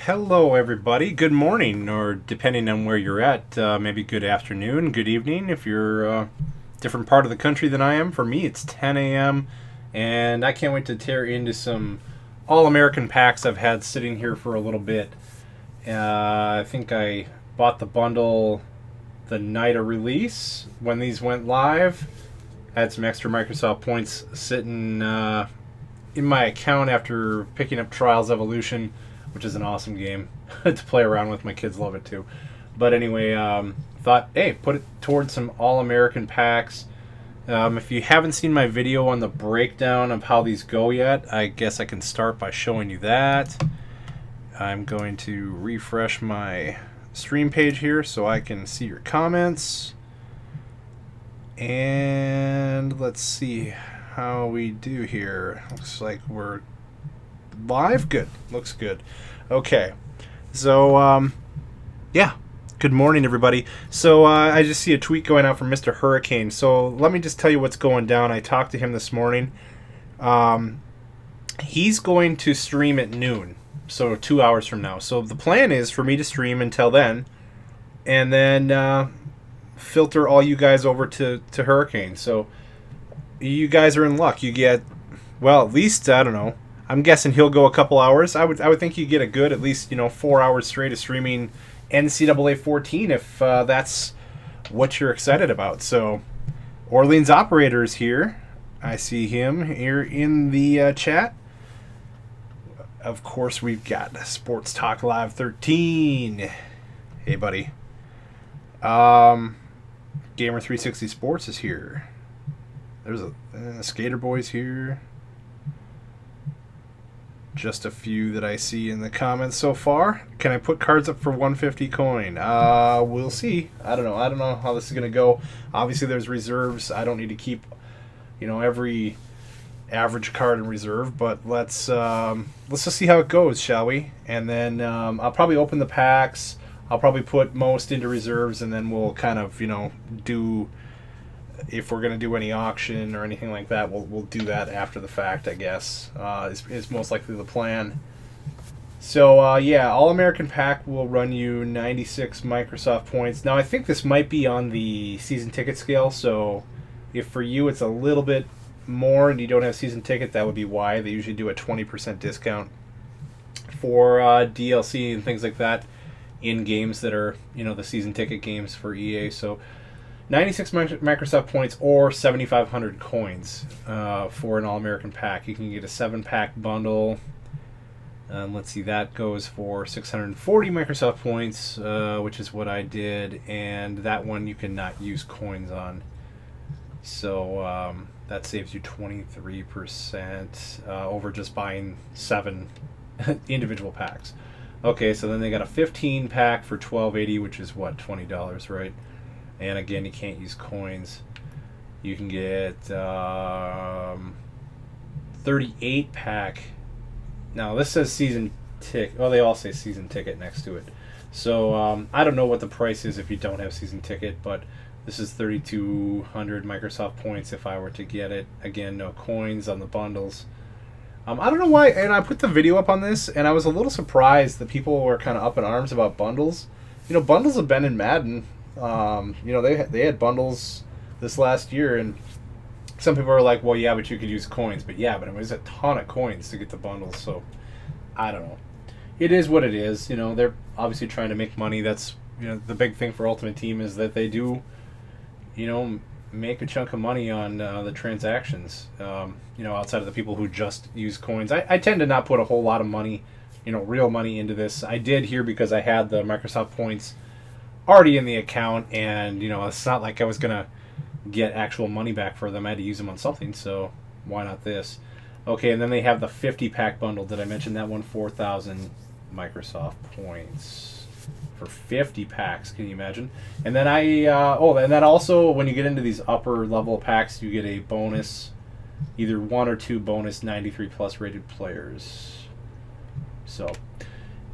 Hello, everybody. Good morning, or depending on where you're at, maybe good afternoon, good evening. If you're different part of the country than I am, for me it's 10 a.m. and I can't wait to tear into some All-American packs I've had sitting here for a little bit. I think I bought the bundle the night of release when these went live. I had some extra Microsoft points sitting in my account after picking up Trials Evolution, which is an awesome game to play around with. My kids love it too. But anyway, thought, hey, put it towards some All-American packs. If you haven't seen my video on the breakdown of how these go yet, I guess I can start by showing you that. I'm going to refresh my stream page here so I can see your comments. And let's see how we do here. Looks like we're live. Good. Looks good. Okay. So, yeah. Good morning, everybody. So, I just see a tweet going out from Mr. Hurricane. So, let me just tell you what's going down. I talked to him this morning. He's going to stream at noon. So, 2 hours from now. So, the plan is for me to stream until then. And then filter all you guys over to Hurricane. So, you guys are in luck. You get, well, at least, I don't know. I'm guessing he'll go a couple hours. I would think you get a good at least 4 hours straight of streaming NCAA 14 if that's what you're excited about. So Orleans Operator is here. I see him here in the chat. Of course, we've got Sports Talk Live 13. Hey, buddy. Gamer 360 Sports is here. There's a Skater Boys here. Just a few that I see in the comments so far. Can I put cards up for 150 coin? We'll see. I don't know how this is going to go. Obviously, there's reserves. I don't need to keep, every average card in reserve. But let's just see how it goes, shall we? And then I'll probably open the packs. I'll probably put most into reserves, and then we'll kind of, do. If we're going to do any auction or anything like that, we'll do that after the fact, I guess, is most likely the plan. So, yeah, All-American Pack will run you 96 Microsoft points. Now, I think this might be on the season ticket scale, so if for you it's a little bit more and you don't have season ticket, that would be why. They usually do a 20% discount for DLC and things like that in games that are, the season ticket games for EA, so 96 Microsoft points or 7,500 coins for an All-American pack. You can get a 7-pack bundle. Let's see, that goes for 640 Microsoft points, which is what I did. And that one you cannot use coins on. So that saves you 23% over just buying 7 individual packs. Okay, so then they got a 15-pack for $12.80, which is what, $20, right? And again, you can't use coins. You can get 38-pack. Now, this says season ticket. Well, they all say season ticket next to it. So, I don't know what the price is if you don't have season ticket, but this is 3,200 Microsoft points if I were to get it. Again, no coins on the bundles. I don't know why, and I put the video up on this, and I was a little surprised that people were kind of up in arms about bundles. Bundles have been in Madden. They had bundles this last year, and some people are like, well, yeah, but you could use coins. But yeah, but it was a ton of coins to get the bundles, so I don't know. It is what it is. They're obviously trying to make money. That's, the big thing for Ultimate Team is that they do, make a chunk of money on the transactions, outside of the people who just use coins. I tend to not put a whole lot of money, real money into this. I did here because I had the Microsoft points already in the account, and it's not like I was gonna get actual money back for them. I had to use them on something, so why not this? Okay, and then they have the 50-pack bundle. Did I mention that one? 4,000 Microsoft points for 50 packs. Can you imagine? And then and then also when you get into these upper level packs, you get a bonus, either 1 or 2 bonus 93 plus rated players. So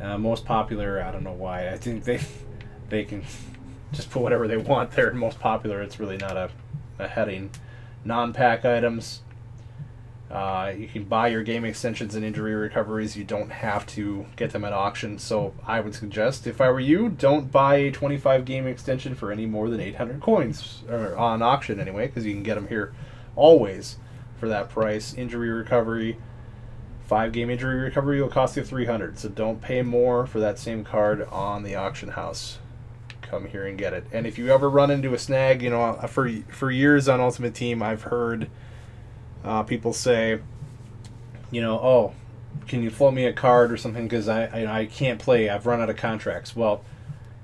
most popular, I don't know why. I think they can just put whatever they want there. Most popular, it's really not a heading. Non-pack items. You can buy your game extensions and injury recoveries. You don't have to get them at auction. So I would suggest, if I were you, don't buy a 25 game extension for any more than 800 coins, or on auction anyway, because you can get them here always for that price. Injury recovery, 5-game injury recovery will cost you 300. So don't pay more for that same card on the auction house. Come here and get it. And if you ever run into a snag, for years on Ultimate Team, I've heard people say, oh, can you float me a card or something because I can't play. I've run out of contracts. Well,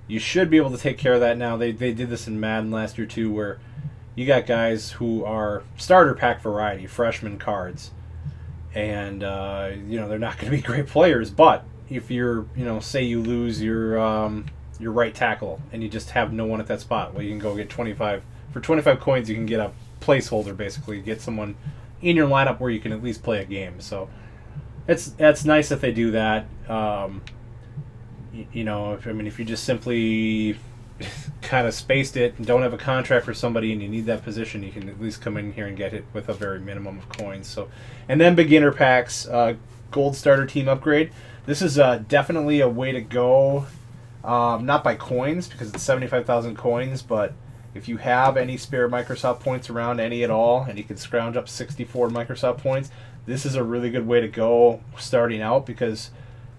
you should be able to take care of that now. They did this in Madden last year too, where you got guys who are starter pack variety, freshman cards, and they're not going to be great players. But if you're, say you lose your right tackle and you just have no one at that spot, well, you can go get 25 for 25 coins. You can get a placeholder, basically get someone in your lineup where you can at least play a game. So that's nice that they do that. If you just simply kind of spaced it and don't have a contract for somebody and you need that position, you can at least come in here and get it with a very minimum of coins. So, and then beginner packs, gold starter team upgrade. This is definitely a way to go. Not by coins, because it's 75,000 coins, but if you have any spare Microsoft points around, any at all, and you can scrounge up 64 Microsoft points, this is a really good way to go starting out, because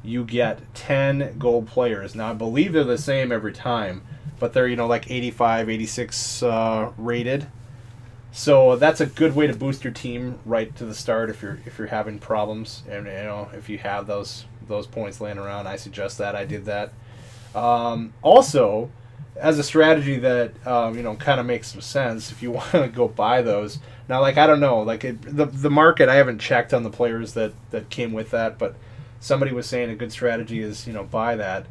you get 10 gold players. Now, I believe they're the same every time, but they're, like 85, 86 rated. So that's a good way to boost your team right to the start if you're having problems, and if you have those points laying around. I suggest that. I did that. Also, as a strategy that kind of makes some sense, if you want to go buy those now, I don't know, the market, I haven't checked on the players that came with that, but somebody was saying a good strategy is buy that,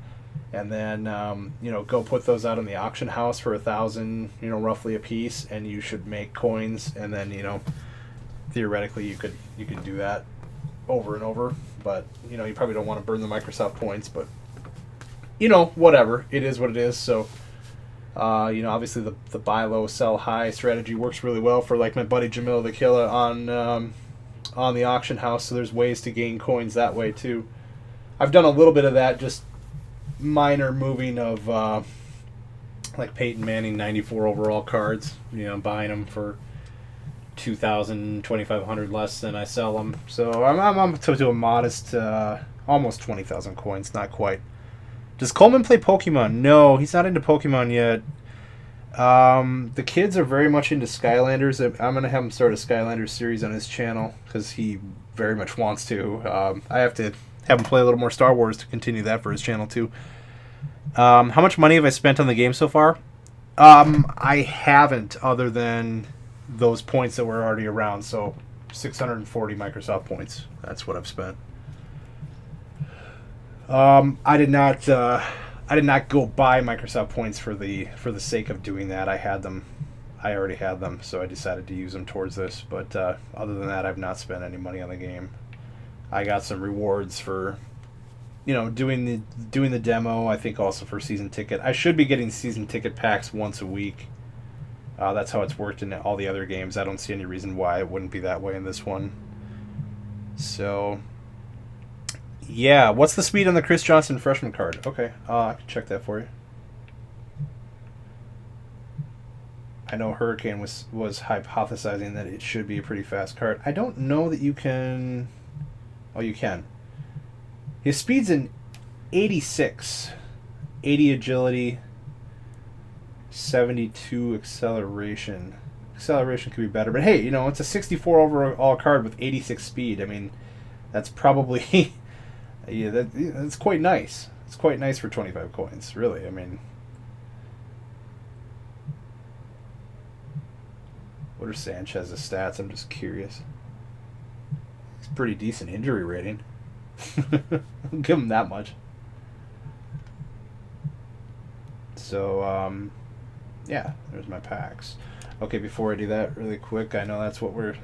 and then go put those out in the auction house for 1,000 roughly a piece, and you should make coins, and then theoretically you could do that over and over, but you probably don't want to burn the Microsoft points, but whatever, it is what it is. So obviously the buy low, sell high strategy works really well for my buddy Jamil the Killer on the auction house. So there's ways to gain coins that way too. I've done a little bit of that, just minor moving of Peyton Manning 94 overall cards. Buying them for 2,000, 2,500 less than I sell them. So I'm to a modest almost 20,000 coins, not quite. Does Coleman play Pokemon? No, he's not into Pokemon yet. The kids are very much into Skylanders. I'm going to have him start a Skylanders series on his channel because he very much wants to. I have to have him play a little more Star Wars to continue that for his channel too. How much money have I spent on the game so far? I haven't, other than those points that were already around. So 640 Microsoft points. That's what I've spent. I did not go buy Microsoft points for the sake of doing that. I already had them, so I decided to use them towards this. But other than that, I've not spent any money on the game. I got some rewards for, doing the demo. I think also for season ticket. I should be getting season ticket packs once a week. That's how it's worked in all the other games. I don't see any reason why it wouldn't be that way in this one. So. Yeah, what's the speed on the Chris Johnson freshman card? Okay, I can check that for you. I know Hurricane was hypothesizing that it should be a pretty fast card. I don't know that you can... Oh, you can. His speed's an 86. 80 agility. 72 acceleration. Acceleration could be better, but hey, it's a 64 overall card with 86 speed. I mean, that's probably... Yeah, that's quite nice. It's quite nice for 25 coins, really. I mean, what are Sanchez's stats? I'm just curious. It's pretty decent injury rating. I'll give him that much. So, yeah, there's my packs. Okay, before I do that really quick, I know that's what we're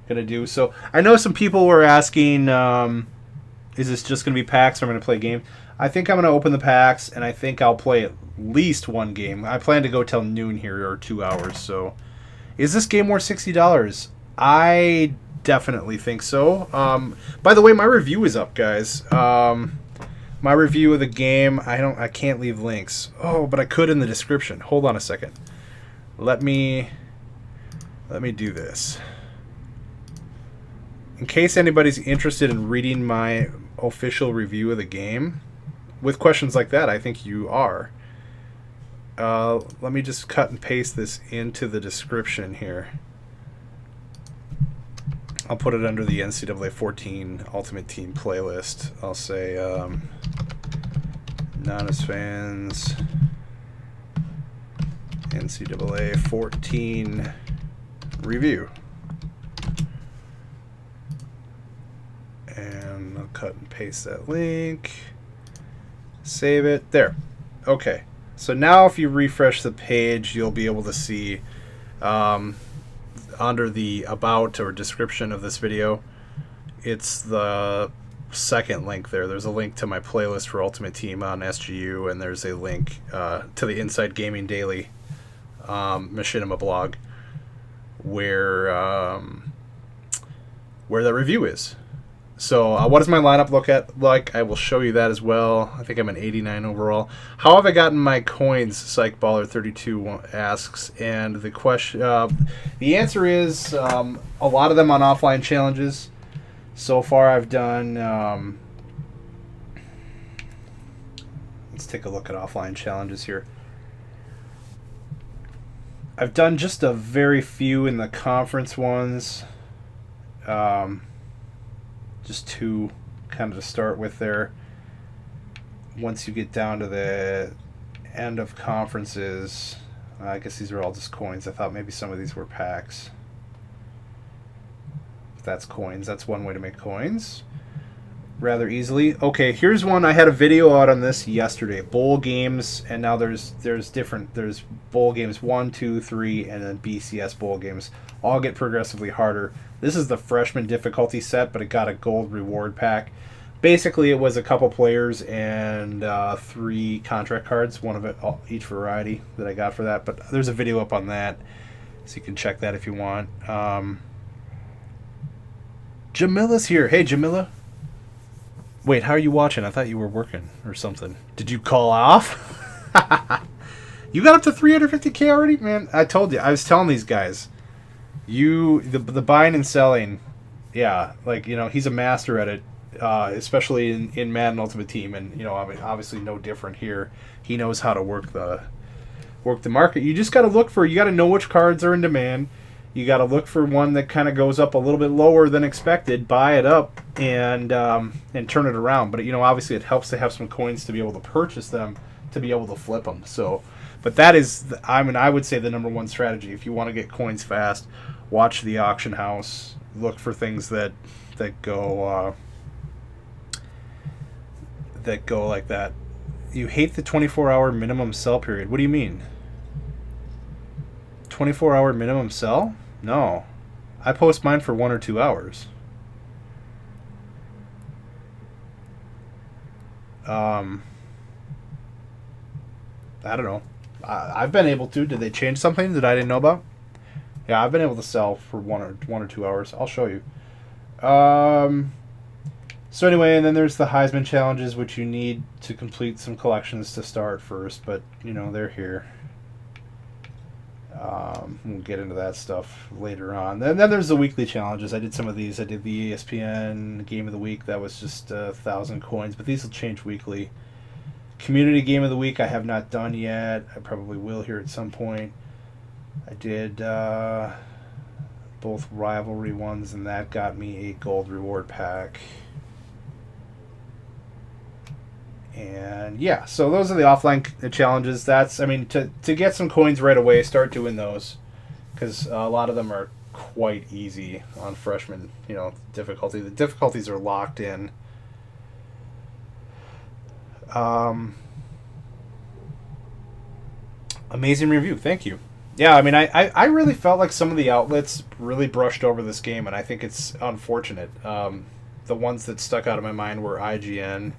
going to do. So, I know some people were asking... is this just going to be packs or I'm going to play a game? I think I'm going to open the packs, and I think I'll play at least one game. I plan to go till noon here, or 2 hours. So, is this game worth $60? I definitely think so. By the way, my review is up, guys. My review of the game. I can't leave links. Oh, but I could in the description. Hold on a second. Let me do this. In case anybody's interested in reading my official review of the game, with questions like that, I think you are. Let me just cut and paste this into the description here. I'll put it under the NCAA 14 Ultimate Team playlist. I'll say Nadasfan's NCAA 14 review. And I'll cut and paste that link. Save it. There. Okay. So now if you refresh the page, you'll be able to see under the about or description of this video, it's the second link there. There's a link to my playlist for Ultimate Team on SGU, and there's a link to the Inside Gaming Daily Machinima blog where that review is. So what does my lineup look like? I will show you that as well. I think I'm an 89 overall. How have I gotten my coins? PsychBaller32 asks, and the question, the answer is a lot of them on offline challenges. So far, I've done. Let's take a look at offline challenges here. I've done just a very few in the conference ones. Just two kind of to start with there. Once you get down to the end of conferences, I guess these are all just coins. I thought maybe some of these were packs. But that's coins. That's one way to make coins rather easily. Okay, here's one. I had a video out on this yesterday. Bowl games, and now there's bowl games 1, 2, 3, and then BCS bowl games. All get progressively harder. This is the freshman difficulty set, but it got a gold reward pack. Basically, it was a couple players and 3 contract cards, one of it each variety that I got for that. But there's a video up on that, so you can check that if you want. Jamila's here. Hey, Jamila. Wait, how are you watching? I thought you were working or something. Did you call off? You got up to 350K already? Man, I told you. I was telling these guys. The buying and selling, yeah, like, you know, he's a master at it, especially in Madden Ultimate Team, and, you know, obviously no different here. He knows how to work the market. You just got to you got to know which cards are in demand. You got to look for one that kind of goes up a little bit lower than expected, buy it up, and turn it around. But, you know, obviously it helps to have some coins to be able to purchase them, to be able to flip them. So, but that is, I would say the number one strategy if you want to get coins fast. Watch the auction house. Look for things that go like that. You hate the 24-hour minimum sell period. What do you mean? 24-hour minimum sell? No. I post mine for 1 or 2 hours. I don't know. I've been able to. Did they change something that I didn't know about? Yeah, I've been able to sell for 1 or 2 hours. I'll show you. So anyway, and then there's the Heisman challenges, which you need to complete some collections to start first. But, you know, they're here. We'll get into that stuff later on. And then there's the weekly challenges. I did some of these. I did the ESPN Game of the Week. That was just 1,000 coins. But these will change weekly. Community Game of the Week I have not done yet. I probably will here at some point. I did both rivalry ones, and that got me a gold reward pack. And yeah, so those are the offline challenges. That's, I mean, to get some coins right away, start doing those, because a lot of them are quite easy on freshman, you know, difficulty. The difficulties are locked in. Amazing review. Thank you. Yeah, I mean, I really felt like some of the outlets really brushed over this game, and I think it's unfortunate. The ones that stuck out of my mind were IGN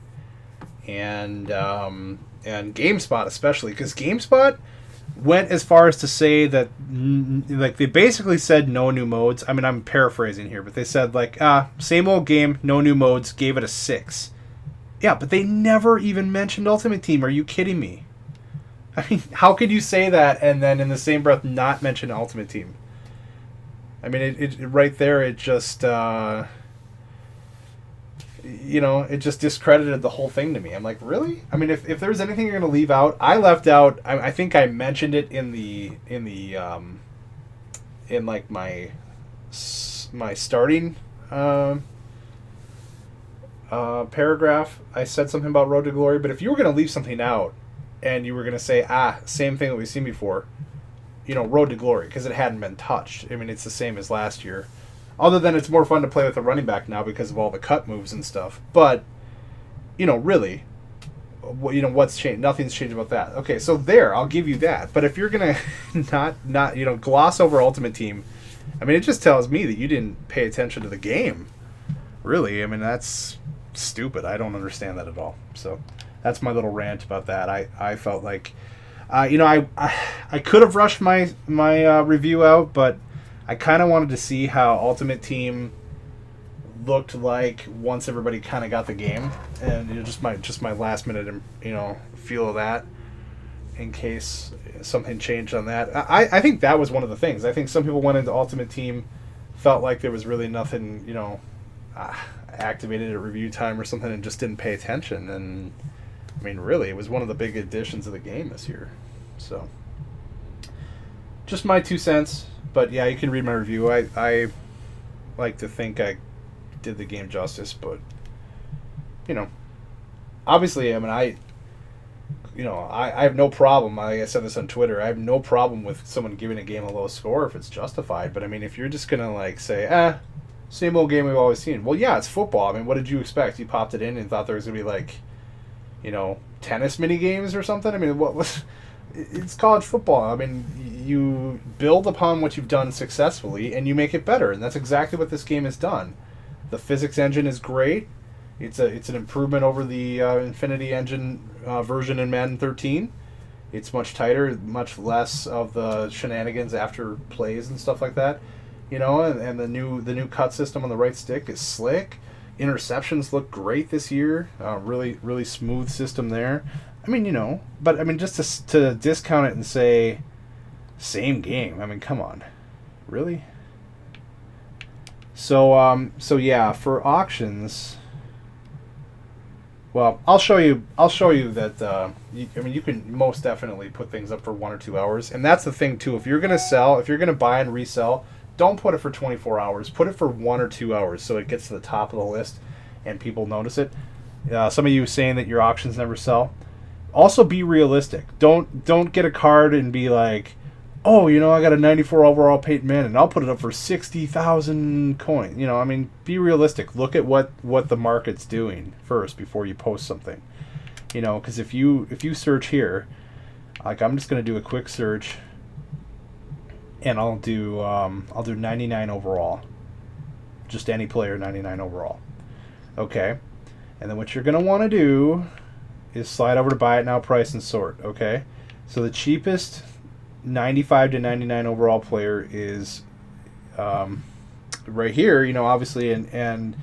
and GameSpot, especially, because GameSpot, went as far as to say that, like, they basically said no new modes. I mean, I'm paraphrasing here, but they said, like, same old game, no new modes, gave it a 6. Yeah, but they never even mentioned Ultimate Team. Are you kidding me? I mean, how could you say that and then in the same breath not mention Ultimate Team? I mean, it right there, it just, it just discredited the whole thing to me. I'm like, really? I mean, if there's anything you're going to leave out, I left out. I think I mentioned it in like my starting paragraph. I said something about Road to Glory, but if you were going to leave something out, and you were going to say, same thing that we've seen before, Road to Glory, because it hadn't been touched. I mean, it's the same as last year. Other than it's more fun to play with a running back now because of all the cut moves and stuff. But, really, what's changed? Nothing's changed about that. Okay, so there, I'll give you that. But if you're going to not gloss over Ultimate Team, I mean, it just tells me that you didn't pay attention to the game. Really, I mean, that's stupid. I don't understand that at all. So that's my little rant about that. I felt like, I could have rushed my review out, but I kind of wanted to see how Ultimate Team looked like once everybody kind of got the game, and just my last minute feel of that in case something changed on that. I think that was one of the things. I think some people went into Ultimate Team, felt like there was really nothing activated at review time or something, and just didn't pay attention. And I mean, really, it was one of the big additions of the game this year. So, just my 2 cents. But yeah, you can read my review. I like to think I did the game justice, but obviously, I mean, I have no problem. I said this on Twitter. I have no problem with someone giving a game a low score if it's justified. But I mean, if you're just gonna say, same old game we've always seen. Well, yeah, it's football. I mean, what did you expect? You popped it in and thought there was gonna be like, tennis mini games or something. I mean, what was? It's college football. I mean, you build upon what you've done successfully and you make it better, and that's exactly what this game has done. The physics engine is great. It's an improvement over the Infinity Engine version in Madden 13. It's much tighter, much less of the shenanigans after plays and stuff like that. And the new cut system on the right stick is slick. Interceptions look great this year. Really, really smooth system there. I mean, but I mean, just to discount it and say same game. I mean, come on, really? So yeah, for auctions. Well, I'll show you that. You can most definitely put things up for 1 or 2 hours, and that's the thing too. If you're gonna buy and resell, don't put it for 24 hours. Put it for 1 or 2 hours, so it gets to the top of the list and people notice it. Some of you saying that your auctions never sell. Also, be realistic. Don't get a card and be like, oh, I got a 94 overall Peyton Manning. I'll put it up for 60,000 coins. I mean, be realistic. Look at what the market's doing first before you post something. Because if you search here, like I'm just gonna do a quick search, and I'll do 99 overall. Just any player 99 overall. Okay, and then what you're gonna want to do is slide over to buy it now, price and sort. Okay, so the cheapest 95 to 99 overall player is right here, obviously, and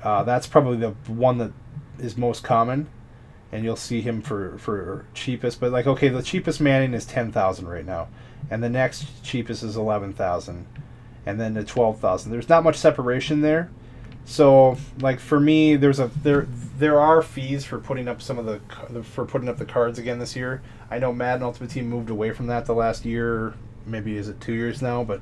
that's probably the one that is most common, and you'll see him for cheapest. But like, okay, the cheapest Manning is 10,000 right now, and the next cheapest is 11,000, and then the 12,000. There's not much separation there. So, like, for me, there are fees for putting up the cards again this year. I know Madden Ultimate Team moved away from that the last year, maybe is it 2 years now, but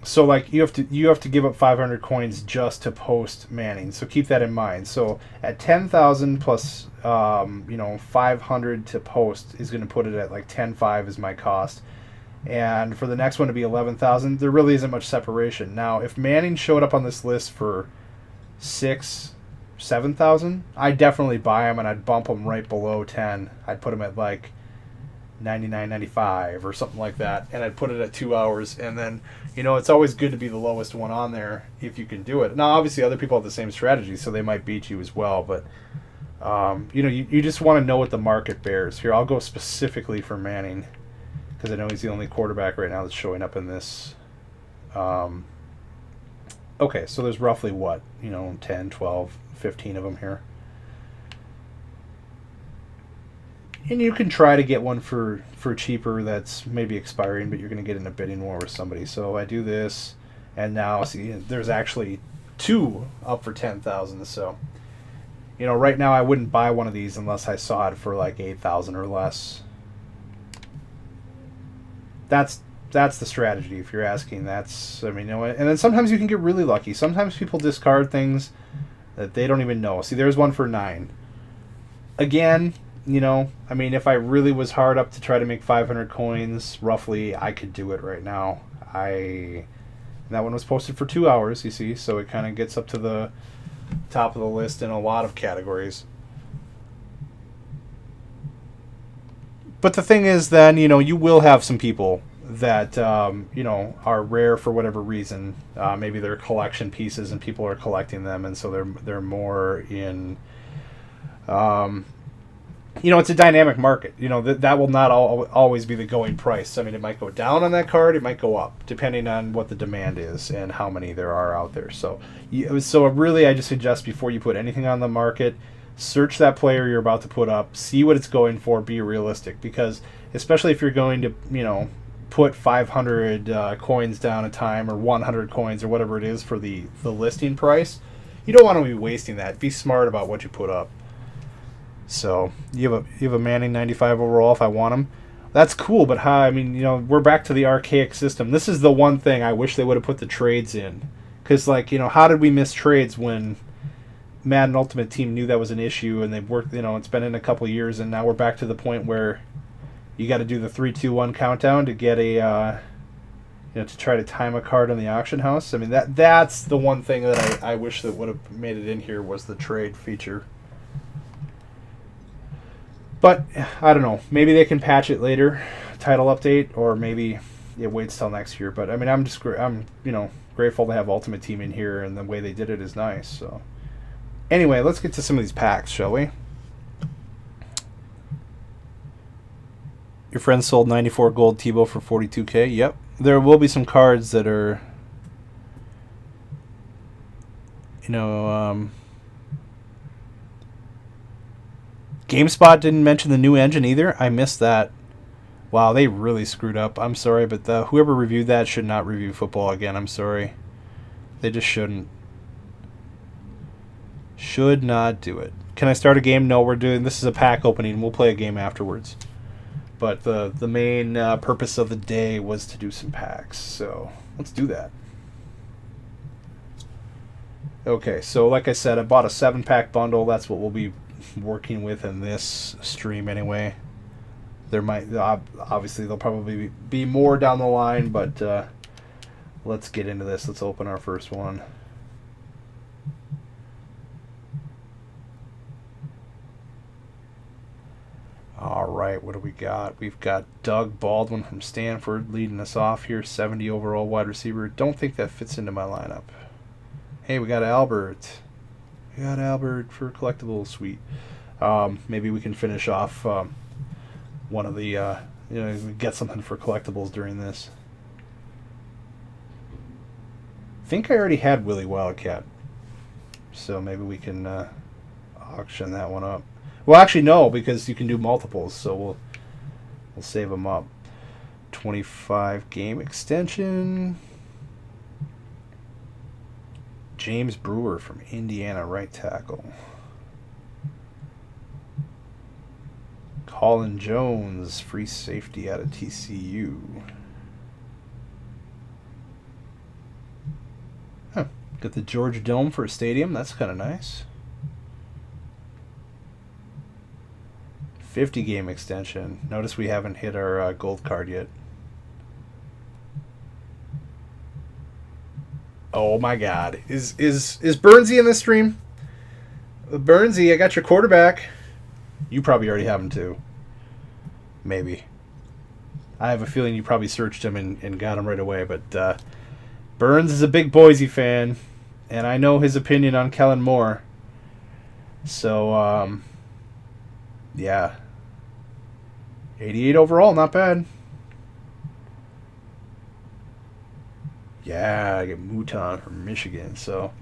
so like you have to give up 500 coins just to post Manning. So keep that in mind. So at 10,000 plus 500 to post is going to put it at like 10.5 is my cost. And for the next one to be 11,000, there really isn't much separation. Now, if Manning showed up on this list for 7,000, I'd definitely buy him and I'd bump him right below 10. I'd put him at like 99.95 or something like that, and I'd put it at 2 hours. And then, it's always good to be the lowest one on there if you can do it. Now, obviously, other people have the same strategy, so they might beat you as well. But You just want to know what the market bears. Here, I'll go specifically for Manning because I know he's the only quarterback right now that's showing up in this. Okay, so there's roughly what? 10, 12, 15 of them here. And you can try to get one for cheaper that's maybe expiring, but you're going to get in a bidding war with somebody. So I do this, and now, see, there's actually 2 up for 10,000. So, right now I wouldn't buy one of these unless I saw it for like 8,000 or less. That's the strategy if you're asking. And then sometimes you can get really lucky. Sometimes people discard things that they don't even know. See, there's one for 9. Again, if I really was hard up to try to make 500 coins, roughly, I could do it right now. That one was posted for 2 hours, you see, so it kind of gets up to the top of the list in a lot of categories. But the thing is then, you will have some people that, are rare for whatever reason. Maybe they're collection pieces and people are collecting them, and so they're more in... it's a dynamic market. That will not always be the going price. I mean, it might go down on that card. It might go up, depending on what the demand is and how many there are out there. So really, I just suggest before you put anything on the market, search that player you're about to put up, see what it's going for, be realistic. Because especially if you're going to, put 500 coins down a time or 100 coins or whatever it is for the listing price, you don't want to be wasting that. Be smart about what you put up. So you have a Manning 95 overall if I want him. That's cool, but we're back to the archaic system. This is the one thing I wish they would have put the trades in. Because, how did we miss trades when Madden Ultimate Team knew that was an issue and they've worked, it's been in a couple of years and now we're back to the point where you got to do the 3, 2, 1 countdown to get to try to time a card in the auction house. I mean, that's the one thing that I wish that would have made it in here was the trade feature. But I don't know. Maybe they can patch it later, title update, or maybe it waits till next year. But I'm grateful to have Ultimate Team in here, and the way they did it is nice. So anyway, let's get to some of these packs, shall we? Your friend sold 94 gold Tebow for 42K. Yep, there will be some cards that are, GameSpot didn't mention the new engine either. I missed that. Wow, they really screwed up. I'm sorry, but whoever reviewed that should not review football again. I'm sorry. They just shouldn't. Should not do it. Can I start a game? No, this is a pack opening. We'll play a game afterwards. But the main purpose of the day was to do some packs. So let's do that. Okay, so like I said, I bought a 7-pack bundle. That's what we'll be working with in this stream anyway. There'll probably be more down the line, but let's get into this. Let's open our first one. All right, what do we got? We've got Doug Baldwin from Stanford leading us off here, 70 overall wide receiver. Don't think that fits into my lineup. Hey, we got Albert. We got Albert for collectibles. Sweet. Maybe we can finish off one of the, get something for collectibles during this. I think I already had Willie Wildcat. So maybe we can auction that one up. Well, actually, no, because you can do multiples, so we'll save them up. 25 game extension. James Brewer from Indiana, right tackle. Colin Jones, free safety out of TCU. Huh. Got the Georgia Dome for a stadium. That's kind of nice. 50 game extension. Notice we haven't hit our gold card yet. Oh my God. Is Burnsy in this stream? Burnsy, I got your quarterback. You probably already have him too. Maybe. I have a feeling you probably searched him and got him right away, but Burns is a big Boise fan, and I know his opinion on Kellen Moore. So, yeah. 88 overall, not bad. Yeah, I get Mouton from Michigan. So,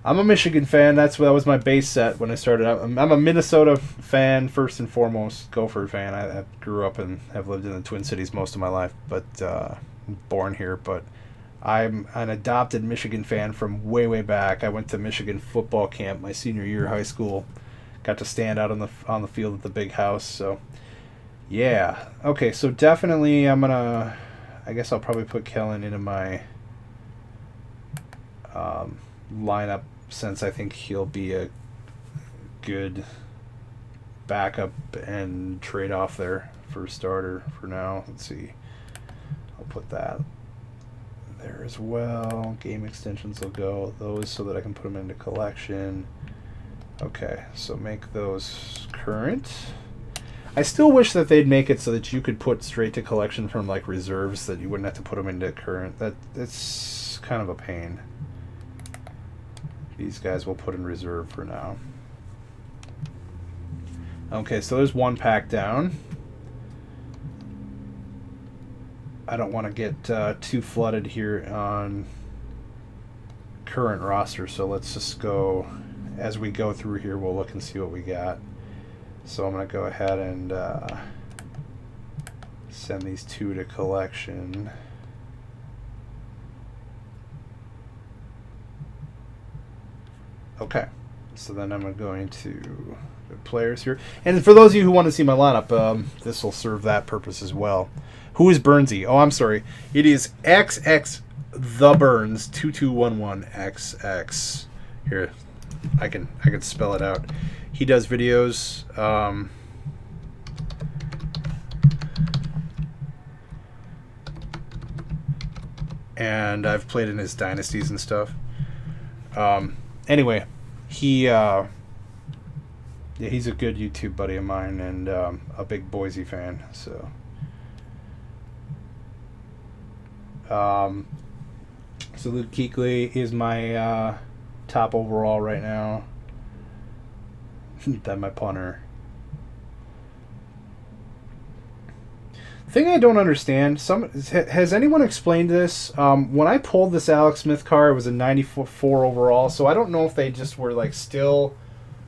I'm a Michigan fan. That was my base set when I started out. I'm a Minnesota fan first and foremost. Gopher fan. I grew up and have lived in the Twin Cities most of my life, but born here. But I'm an adopted Michigan fan from way back. I went to Michigan football camp my senior year of high school. Got to stand out on the field at the big house. So yeah. Okay. So definitely, I'm gonna. I guess I'll probably put Kellen into my lineup since I think he'll be a good backup and trade off there for starter for now. Let's see. I'll put that there as well. Game extensions will go those so that I can put them into collection. Okay, so make those current. I still wish that they'd make it so that you could put straight to collection from like reserves, that you wouldn't have to put them into current. It's kind of a pain. These guys we'll put in reserve for now. Okay, so there's one pack down. I don't want to get too flooded here on current roster, so let's just go, as we go through here, we'll look and see what we got. So I'm going to go ahead and send these two to collection. Okay, so then I'm going to the players here. And for those of you who want to see my lineup, this will serve that purpose as well. Who is Burnsy? Oh, I'm sorry. It is XX the Burns 2211XX. Here, I can spell it out. He does videos. And I've played in his dynasties and stuff. Anyway, he's a good YouTube buddy of mine and a big Boise fan. So, so Luke Kuechly is my top overall right now. Then my punter. Thing I don't understand, has anyone explained this? When I pulled this Alex Smith car, it was a 94 overall, so I don't know if they just were like still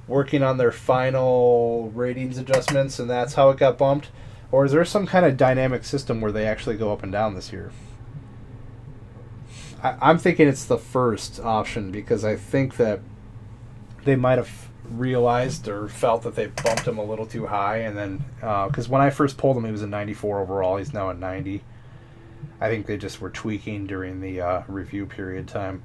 working on their final ratings adjustments and that's how it got bumped, or is there some kind of dynamic system where they actually go up and down this year? I'm thinking it's the first option because I think that they might have realized or felt that they bumped him a little too high, and then because when I first pulled him he was a 94 overall, he's now at 90. I think they just were tweaking during the review period time.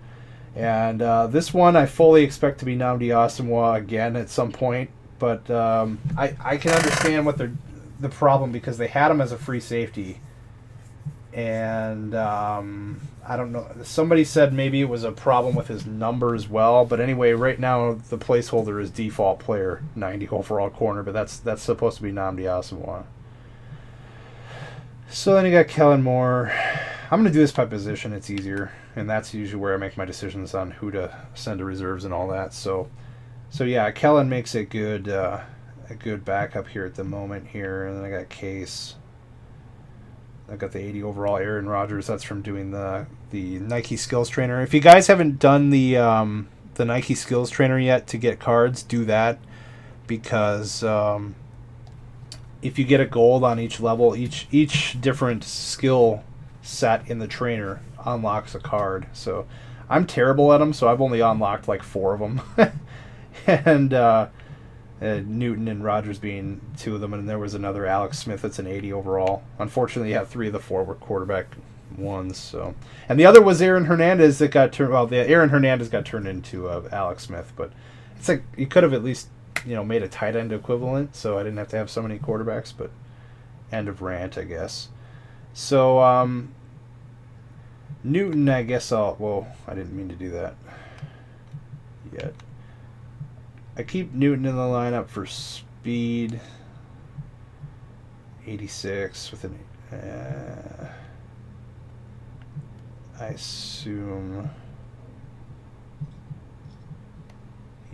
And this one I fully expect to be Nnamdi Asomugha again at some point, but I can understand what the problem, because they had him as a free safety, and I don't know. Somebody said maybe it was a problem with his number as well. But anyway, right now the placeholder is default player 90 overall corner, but that's supposed to be Nnamdi Asomugha. So then you got Kellen Moore. I'm going to do this by position. It's easier, and that's usually where I make my decisions on who to send to reserves and all that. So yeah, Kellen makes a good backup here at the moment here, and then I got Case. I got the 80 overall Aaron Rodgers. That's from doing the Nike Skills Trainer. If you guys haven't done the Nike Skills Trainer yet to get cards, do that, because if you get a gold on each level, each different skill set in the trainer unlocks a card. So I'm terrible at them, so I've only unlocked like 4 of them, and Newton and Rodgers being 2 of them, and there was another Alex Smith that's an 80 overall. Unfortunately, you have 3 of the 4 were quarterback ones. So, and the other was Aaron Hernandez that got turned. Well, the Aaron Hernandez got turned into Alex Smith, but it's like you could have at least made a tight end equivalent, so I didn't have to have so many quarterbacks. But end of rant, I guess. So Newton, I guess I didn't mean to do that yet. I keep Newton in the lineup for speed. 86 with an. I assume.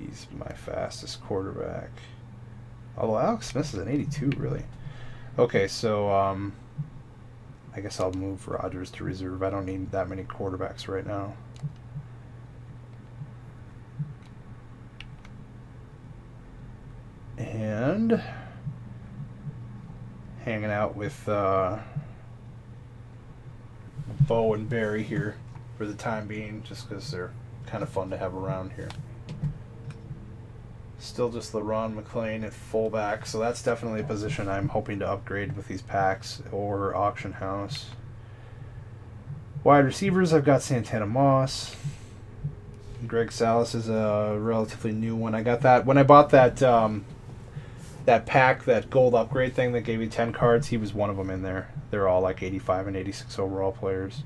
He's my fastest quarterback. Although Alex Smith is an 82, really. Okay, so I guess I'll move Rodgers to reserve. I don't need that many quarterbacks right now. And hanging out with Bo and Barry here for the time being, just because they're kind of fun to have around here. Still just LaRon McClain at fullback, so that's definitely a position I'm hoping to upgrade with these packs or auction house. Wide receivers, I've got Santana Moss. Greg Salas is a relatively new one. I got that when I bought that that pack, that gold upgrade thing that gave you 10 cards. He was one of them in there. They're all like 85 and 86 overall players.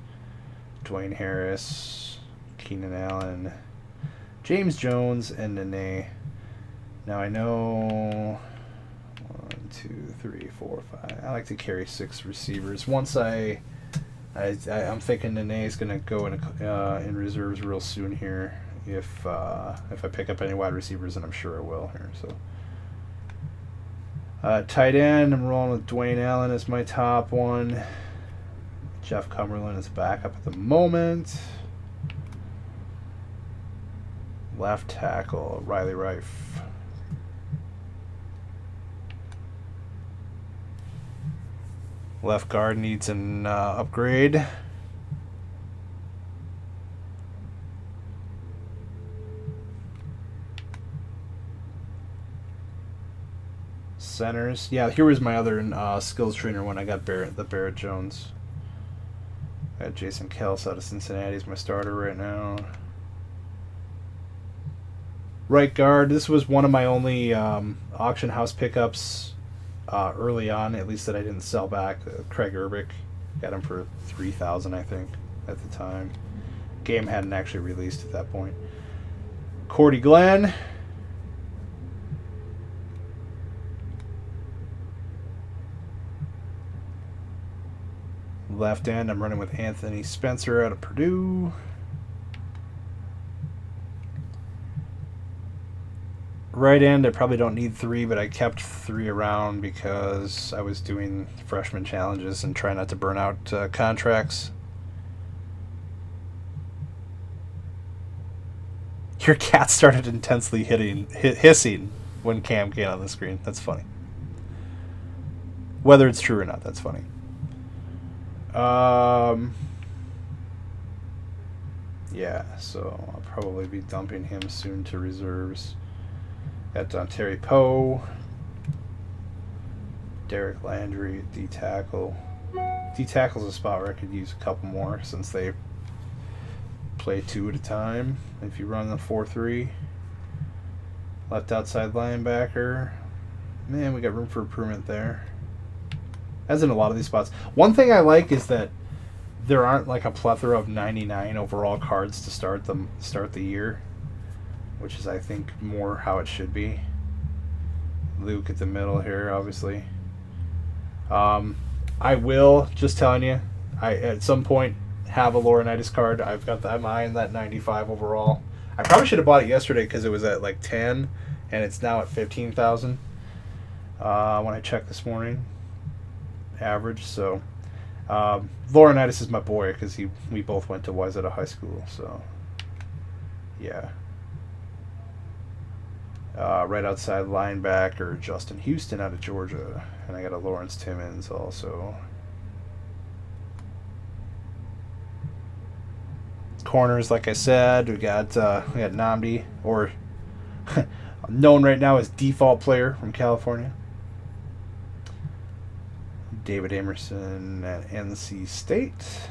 Dwayne Harris, Keenan Allen, James Jones, and Nene. Now I know 1, 2, 3, 4, 5. I like to carry 6 receivers. Once I'm thinking Nene's gonna go in reserves real soon here. If I pick up any wide receivers, and I'm sure I will here. So tight end, I'm rolling with Dwayne Allen as my top one. Jeff Cumberland is backup at the moment. Left tackle, Riley Rife. Left guard needs an upgrade. Centers. Yeah, here was my other skills trainer when I got Barrett Jones. I got Jason Kels out of Cincinnati as my starter right now. Right guard. This was one of my only auction house pickups early on, at least that I didn't sell back. Craig Urbick. Got him for $3,000, I think, at the time. Game hadn't actually released at that point. Cordy Glenn. Left end, I'm running with Anthony Spencer out of Purdue. Right end, I probably don't need 3, but I kept 3 around because I was doing freshman challenges and trying not to burn out contracts. Your cat started intensely hissing when Cam came on the screen. That's funny. Whether it's true or not, that's funny. Yeah, so I'll probably be dumping him soon to reserves. Got Dontari Poe, Derek Landry at D-tackle. D-tackle's a spot where I could use a couple more since they play 2 at a time. If you run the 4-3. Left outside linebacker. Man, we got room for improvement there. As in a lot of these spots. One thing I like is that there aren't like a plethora of 99 overall cards to start the year, which is, I think, more how it should be. Luke at the middle here, obviously. I will, just telling you, I at some point have a Laurinaitis card. I'm eyeing that 95 overall. I probably should have bought it yesterday because it was at like 10, and it's now at 15,000 when I checked this morning. Average. So Laurinaitis is my boy because we both went to Wayzata High School. So yeah. Right outside linebacker Justin Houston out of Georgia, and I got a Lawrence Timmons also. Corners, like I said, we got Nnamdi, or known right now as default player from California. David Amerson at NC State.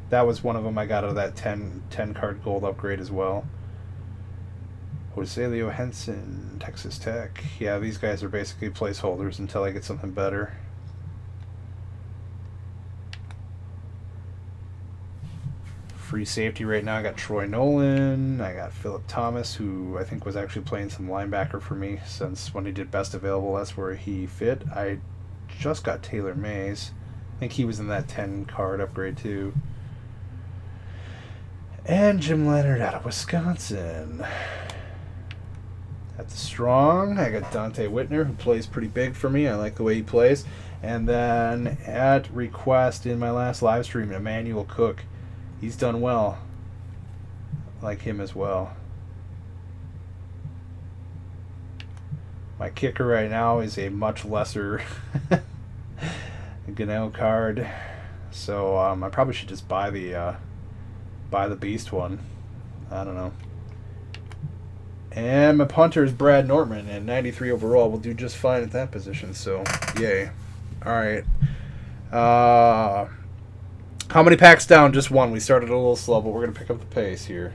That was one of them I got out of that 10 card gold upgrade as well. Joselio Henson, Texas Tech. Yeah, these guys are basically placeholders until I get something better. Free safety right now, I got Troy Nolan. I got Philip Thomas, who I think was actually playing some linebacker for me since when he did best available, that's where he fit. I just got Taylor Mays. I think he was in that 10 card upgrade too. And Jim Leonard out of Wisconsin. Got the strong. I got Dante Whitner, who plays pretty big for me. I like the way he plays. And then at request in my last live stream, Emmanuel Cook. He's done well. I like him as well. My kicker right now is a much lesser Gano card. So I probably should just buy the Beast one. I don't know. And my punter is Brad Nortman, and 93 overall will do just fine at that position. So, yay. All right. How many packs down? Just one. We started a little slow, but we're going to pick up the pace here.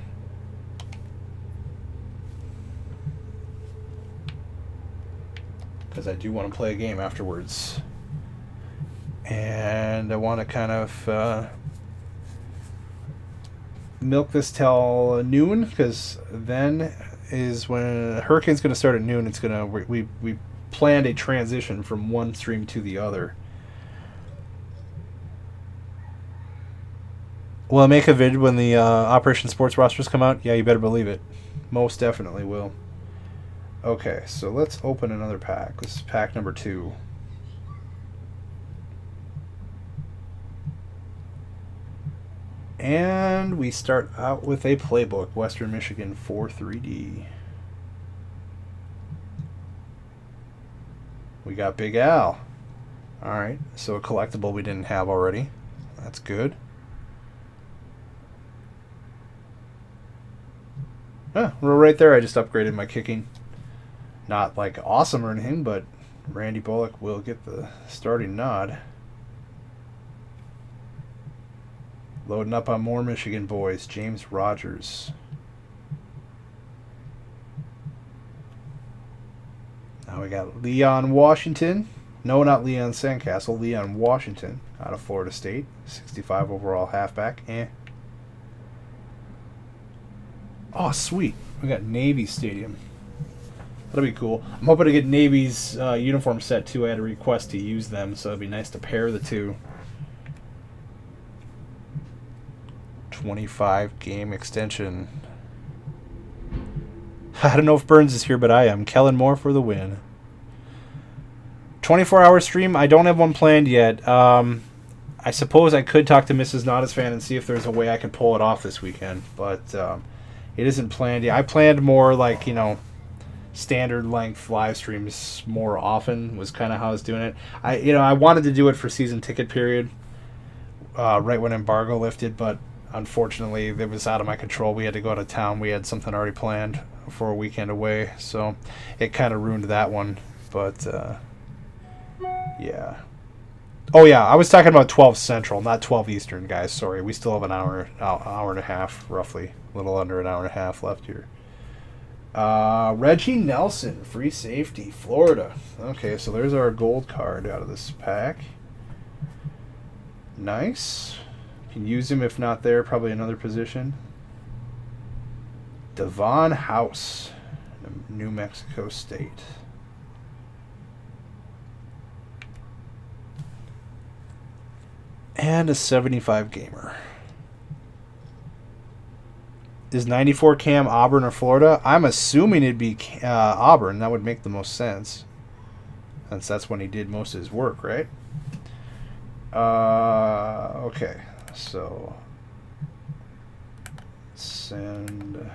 Because I do want to play a game afterwards. And I want to kind of milk this till noon, because then is when Hurricane's going to start at noon. It's going to we planned a transition from one stream to the other. Will I make a vid when the Operation Sports rosters come out? Yeah, you better believe it. Most definitely will. Okay, so let's open another pack. This is pack number 2. And we start out with a playbook, Western Michigan 4-3D. We got Big Al. Alright, so a collectible we didn't have already. That's good. Well, right there, I just upgraded my kicking. Not like awesome or anything, but Randy Bullock will get the starting nod. Loading up on more Michigan boys. James Rogers. Now we got Leon Washington. No, not Leon Sandcastle. Leon Washington out of Florida State. 65 overall halfback. Oh, sweet. We got Navy Stadium. That'll be cool. I'm hoping to get Navy's uniform set, too. I had a request to use them, so it'd be nice to pair the two. 25 game extension. I don't know if Burns is here, but I am. Kellen Moore for the win. 24-hour stream. I don't have one planned yet. I suppose I could talk to Mrs. Nadasfan and see if there's a way I could pull it off this weekend, but it isn't planned yet. I planned more like, standard length live streams more often was kind of how I was doing it. I wanted to do it for season ticket period right when embargo lifted, but unfortunately it was out of my control. We had to go out of town. We had something already planned for a weekend away, so it kind of ruined that one. But yeah. Oh yeah, I was talking about 12 Central, not 12 Eastern, guys. Sorry, we still have an hour and a half, roughly, a little under an hour and a half left here. Reggie Nelson, free safety, Florida. Okay, so there's our gold card out of this pack. Nice. Can use him if not there, probably another position. Devon House, New Mexico State. And a 75 gamer. Is 94 Cam Auburn or Florida? I'm assuming it'd be Auburn. That would make the most sense, since that's when he did most of his work, right? Okay, so send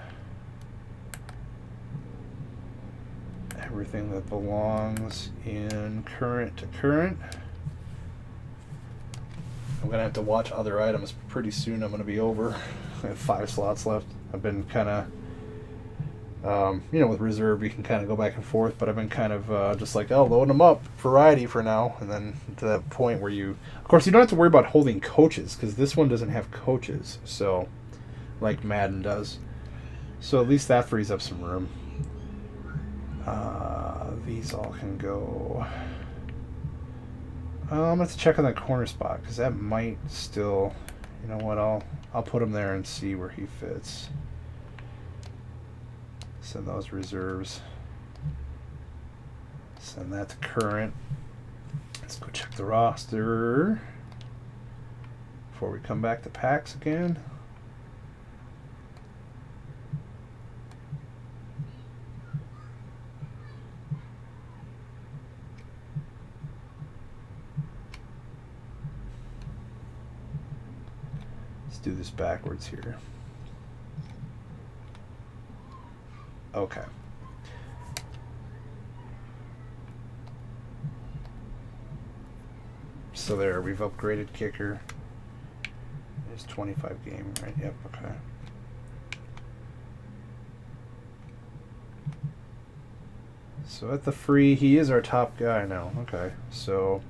everything that belongs in current to current. I'm going to have to watch other items pretty soon. I'm going to be over. I have 5 slots left. I've been kind of, with reserve, you can kind of go back and forth, but I've been kind of just like, load them up, variety for now, and then to that point where of course, you don't have to worry about holding coaches, because this one doesn't have coaches, so, like Madden does. So at least that frees up some room. These all can go. I'm going to have to check on that corner spot, because that might still, you know what, I'll put him there and see where he fits. Send those reserves. Send that to current. Let's go check the roster before we come back to packs again. do this backwards here. Okay. So there, we've upgraded kicker. It's 25 game, right? Yep, okay. So at the free, he is our top guy now. Okay, so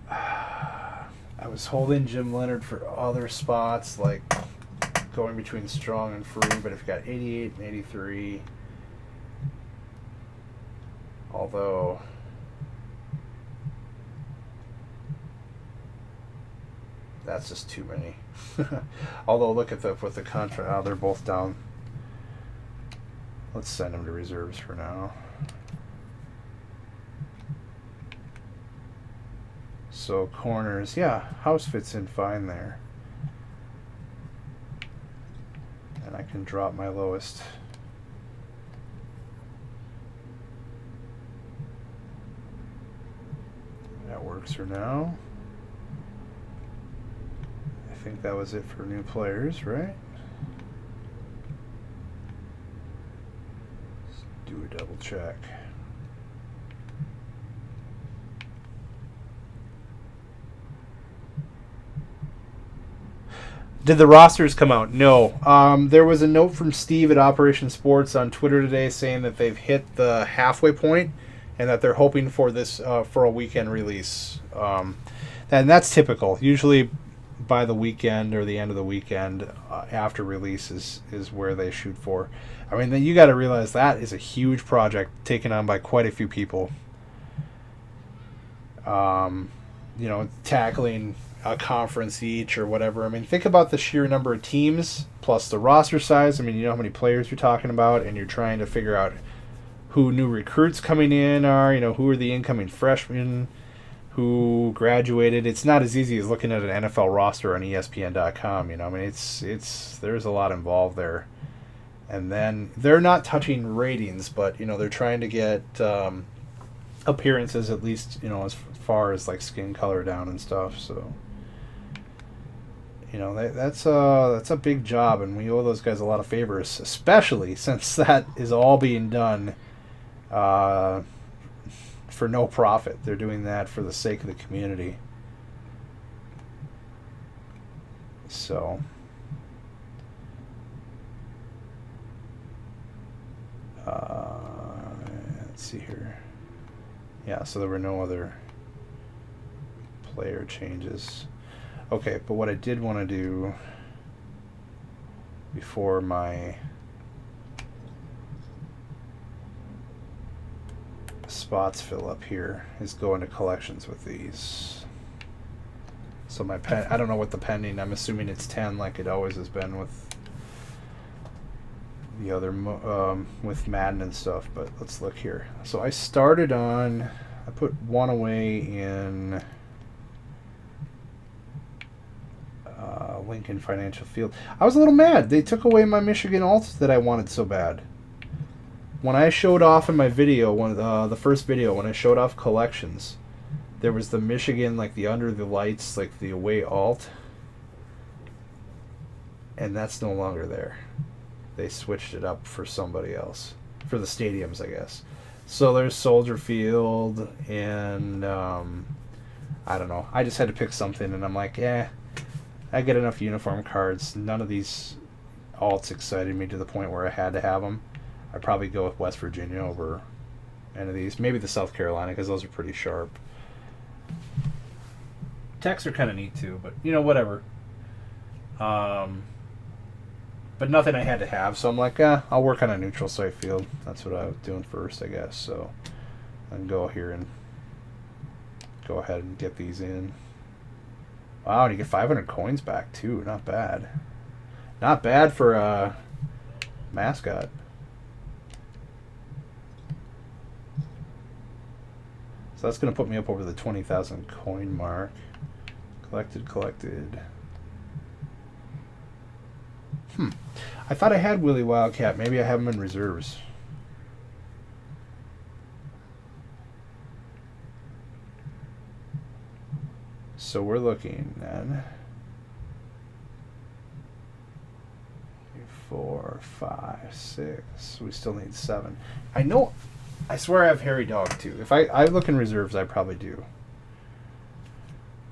I was holding Jim Leonard for other spots, like going between strong and free, but if you got 88 and 83, although that's just too many. Although look at with the contract, oh, they're both down. Let's send them to reserves for now. So corners, yeah, House fits in fine there. And I can drop my lowest. That works for now. I think that was it for new players, right? Let's do a double check. Did the rosters come out? No. There was a note from Steve at Operation Sports on Twitter today saying that they've hit the halfway point and that they're hoping for this for a weekend release. And that's typical. Usually by the weekend or the end of the weekend after release is where they shoot for. I mean, you got to realize that is a huge project taken on by quite a few people. You know, tackling a conference each or whatever. I mean, think about the sheer number of teams plus the roster size. I mean, you know how many players you're talking about, and you're trying to figure out who new recruits coming in are, you know, who are the incoming freshmen, who graduated. It's not as easy as looking at an NFL roster on ESPN.com, you know. I mean, it's there's a lot involved there. And then they're not touching ratings, but, you know, they're trying to get appearances at least, you know, as far as like skin color down and stuff, so you know, that's a big job, and we owe those guys a lot of favors, especially since that is all being done for no profit. They're doing that for the sake of the community. So let's see here. Yeah, so there were no other player changes. Okay, but what I did want to do before my spots fill up here is go into collections with these. So my pen, I don't know what the pending, I'm assuming it's 10 like it always has been with the other, with Madden and stuff, but let's look here. So I started on, I put one away in Lincoln Financial Field. I was a little mad. They took away my Michigan alts that I wanted so bad. When I showed off in my video, the first video, when I showed off collections, there was the Michigan, like the under the lights, like the away alt, and that's no longer there. They switched it up for somebody else, for the stadiums, I guess. So there's Soldier Field, and I don't know. I just had to pick something, and I'm like, I get enough uniform cards. None of these alts excited me to the point where I had to have them. I'd probably go with West Virginia over any of these. Maybe the South Carolina, because those are pretty sharp. Techs are kind of neat too, but, you know, whatever. But nothing I had to have, so I'm like, I'll work on a neutral site field. That's what I was doing first, I guess. So I can go here and go ahead and get these in. Wow, and you get 500 coins back too. Not bad. Not bad for a mascot. So that's going to put me up over the 20,000 coin mark. Collected. I thought I had Willie Wildcat. Maybe I have him in reserves. So we're looking at 4, 5, 6. We still need 7. I know. I swear I have Hairy Dog too. If I look in reserves, I probably do.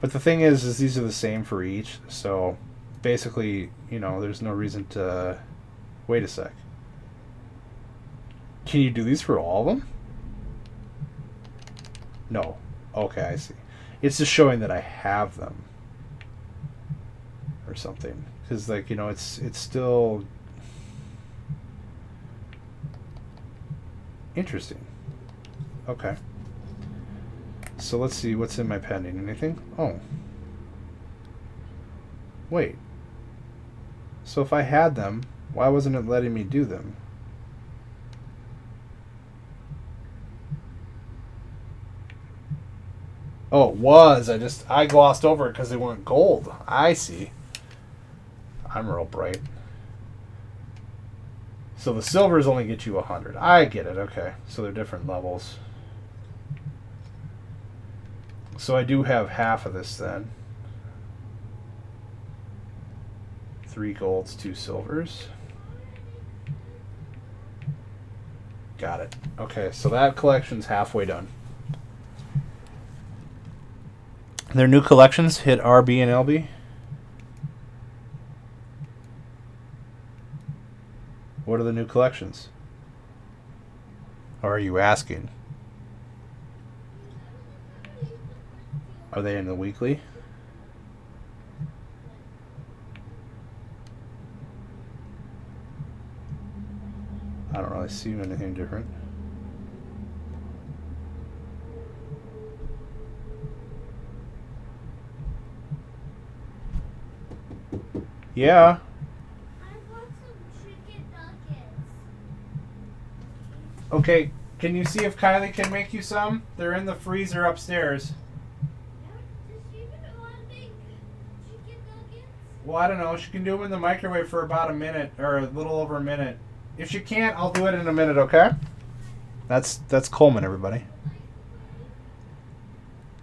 But the thing is these are the same for each. So basically, there's no reason to. Wait a sec. Can you do these for all of them? No. Okay, I see. It's just showing that I have them. Or something. Because, it's still interesting. Okay. So let's see what's in my pending. Anything? Oh. Wait. So if I had them, why wasn't it letting me do them? Oh, it was. I glossed over it because they weren't gold. I see. I'm real bright. So the silvers only get you 100. I get it. Okay. So they're different levels. So I do have half of this then. 3 golds, 2 silvers. Got it. Okay, so that collection's halfway done. Their new collections hit RB and LB. What are the new collections? Or are you asking? Are they in the weekly? I don't really see anything different. Yeah. I want some chicken nuggets. Okay, can you see if Kylie can make you some? They're in the freezer upstairs. Does she even want to make chicken nuggets? Well, I don't know. She can do them in the microwave for about a minute, or a little over a minute. If she can't, I'll do it in a minute, okay? That's Coleman, everybody.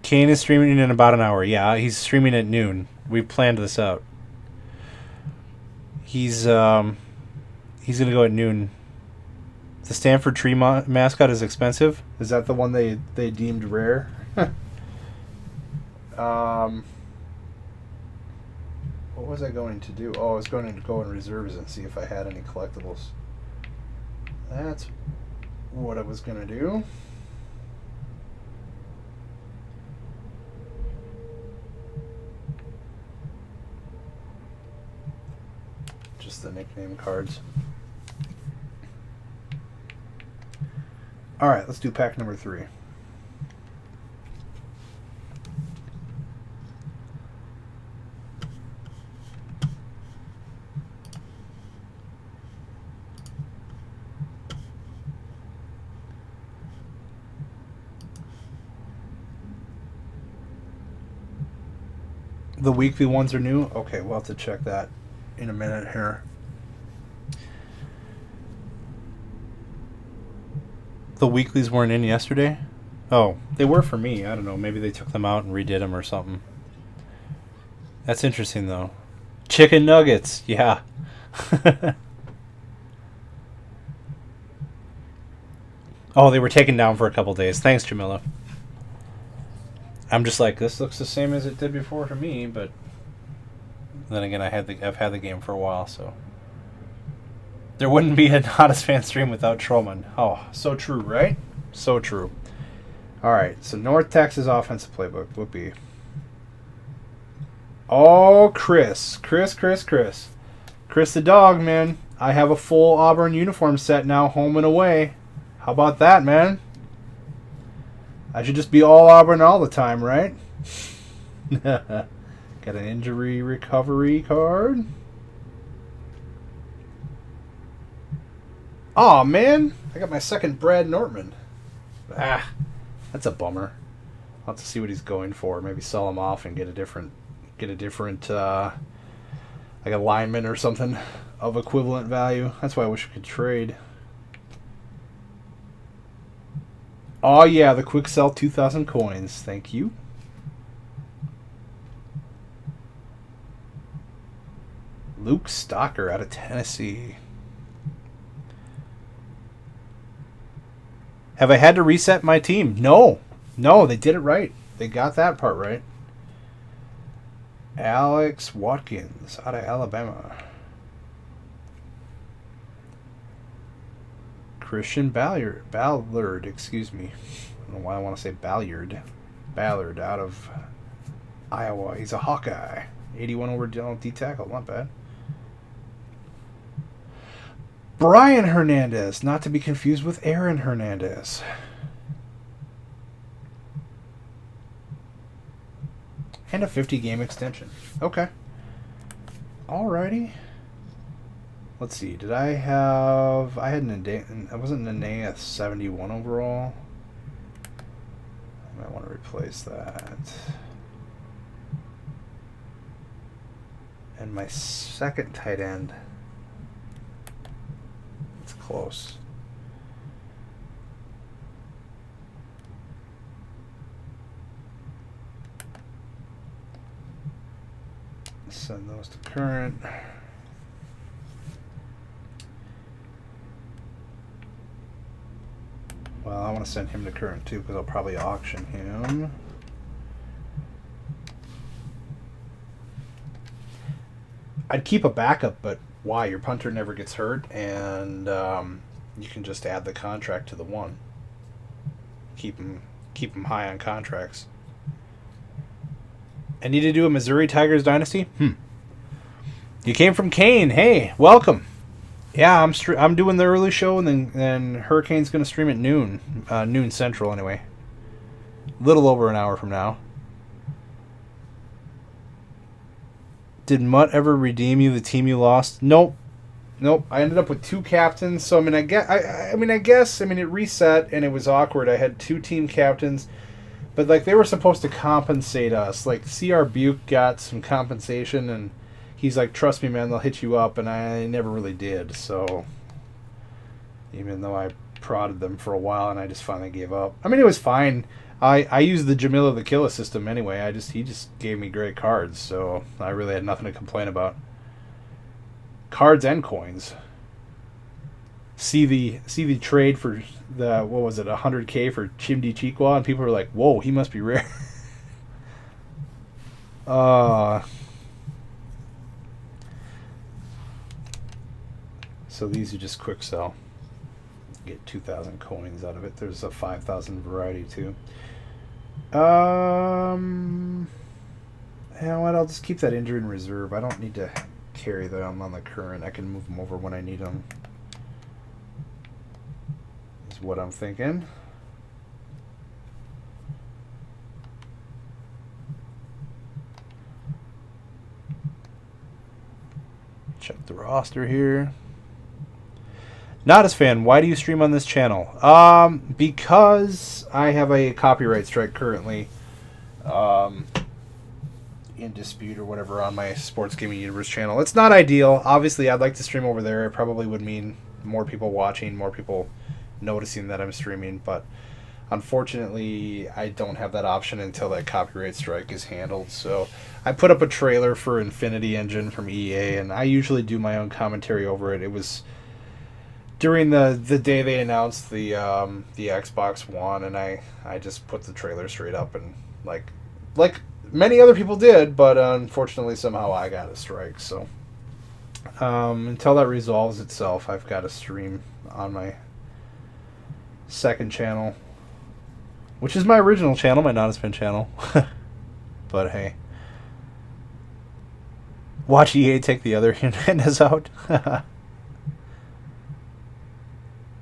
Kane is streaming in about an hour. Yeah, he's streaming at noon. We planned this out. He's gonna go at noon. The Stanford tree mascot is expensive. Is that the one they deemed rare? What was I going to do? Oh, I was going to go in reserves and see if I had any collectibles. That's what I was going to do. Just the nickname cards. All right, let's do pack number 3. The weekly ones are new? Okay, we'll have to check that in a minute here. The weeklies weren't in yesterday? Oh, they were for me. I don't know. Maybe they took them out and redid them or something. That's interesting, though. Chicken nuggets. Yeah. Oh, they were taken down for a couple days. Thanks, Jamila. I'm just like, this looks the same as it did before to me, but then again, I've had the game for a while, so there wouldn't be a Nadasfan stream without Trollman. Oh, so true, right? So true. All right, so North Texas offensive playbook. Whoopee. Oh, Chris the dog, man. I have a full Auburn uniform set now, home and away. How about that, man? I should just be all Auburn all the time, right? Got an injury recovery card. Aw, man. I got my second Brad Nortman. Ah, that's a bummer. I'll have to see what he's going for. Maybe sell him off and get a different like a lineman or something of equivalent value. That's why I wish we could trade. Oh, yeah, the quick sell 2,000 coins. Thank you. Luke Stocker out of Tennessee. Have I had to reset my team? No. No, they did it right. They got that part right. Alex Watkins out of Alabama. Christian Ballard, excuse me. I don't know why I want to say Ballard. Ballard out of Iowa. He's a Hawkeye. 81 over D tackle, not bad. Brian Hernandez, not to be confused with Aaron Hernandez. And a 50-game extension. Okay. Alrighty. Let's see. Did I have... I wasn't Nene 71 overall. I might want to replace that. And my second tight end. It's close. Send those to current. Well, I want to send him to current too because I'll probably auction him. I'd keep a backup, but why? Your punter never gets hurt, and you can just add the contract to the one. Keep him high on contracts. I need to do a Missouri Tigers Dynasty? You came from Kane. Hey, welcome. Yeah, I'm doing the early show, and then Hurricane's going to stream at noon. Noon Central, anyway. A little over an hour from now. Did Mutt ever redeem you the team you lost? Nope. I ended up with two captains, so I guess it reset, and it was awkward. I had two team captains. But, like, they were supposed to compensate us. Like, C.R. Buke got some compensation, and he's like, trust me, man, they'll hit you up. And I never really did. So, even though I prodded them for a while, and I just finally gave up. I mean, it was fine. I used the Jamila the Killa system anyway. He just gave me great cards. So, I really had nothing to complain about. Cards and coins. See the trade for the, what was it, 100K for Chimdi Chiqua, and people were like, whoa, he must be rare. So these are just quick sell. Get 2,000 coins out of it. There's a 5,000 variety too. You know what, I'll just keep that injured in reserve. I don't need to carry them on the current. I can move them over when I need them. Is what I'm thinking. Check the roster here. Nadasfan, why do you stream on this channel? Because I have a copyright strike currently in dispute or whatever on my Sports Gaming Universe channel. It's not ideal. Obviously, I'd like to stream over there. It probably would mean more people watching, more people noticing that I'm streaming, but unfortunately, I don't have that option until that copyright strike is handled. So I put up a trailer for Infinity Engine from EA, and I usually do my own commentary over it. It was during the day they announced the Xbox One, and I just put the trailer straight up, and like many other people did, but unfortunately somehow I got a strike. So until that resolves itself, I've got to stream on my second channel, which is my original channel, my Nadasfan channel. But hey, watch EA take the other Hernandez out.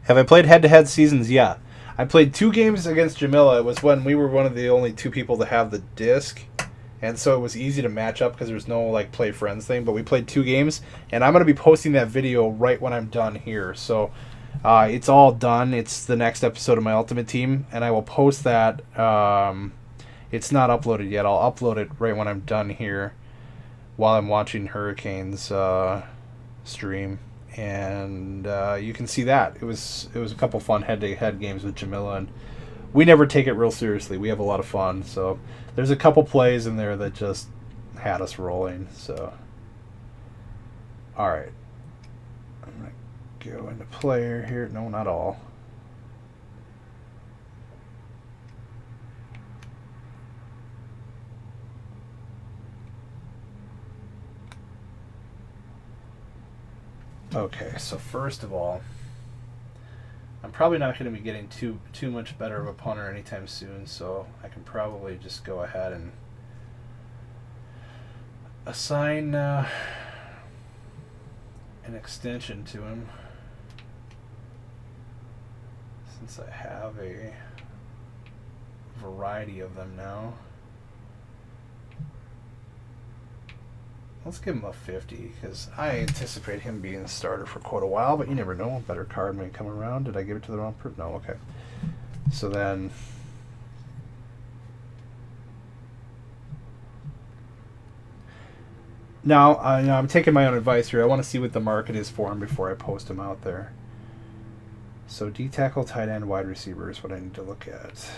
Have I played head-to-head seasons? Yeah. I played 2 games against Jamila. It was when we were one of the only 2 people to have the disc, and so it was easy to match up because there's no like play friends thing. But we played 2 games, and I'm going to be posting that video right when I'm done here. So it's all done. It's the next episode of my Ultimate Team, and I will post that. It's not uploaded yet. I'll upload it right when I'm done here while I'm watching Hurricanes stream. And you can see that. It was a couple fun head-to-head games with Jamila, and we never take it real seriously. We have a lot of fun. So there's a couple plays in there that just had us rolling. So, all right. I'm going to go into player here. No, not all. Okay, so first of all, I'm probably not going to be getting too much better of a punter anytime soon, so I can probably just go ahead and assign an extension to him, since I have a variety of them now. Let's give him a 50, because I anticipate him being a starter for quite a while, but you never know. A better card may come around. Did I give it to the wrong person? No, okay. So then... Now, I'm taking my own advice here. I want to see what the market is for him before I post him out there. So D-tackle, tight end, wide receiver is what I need to look at.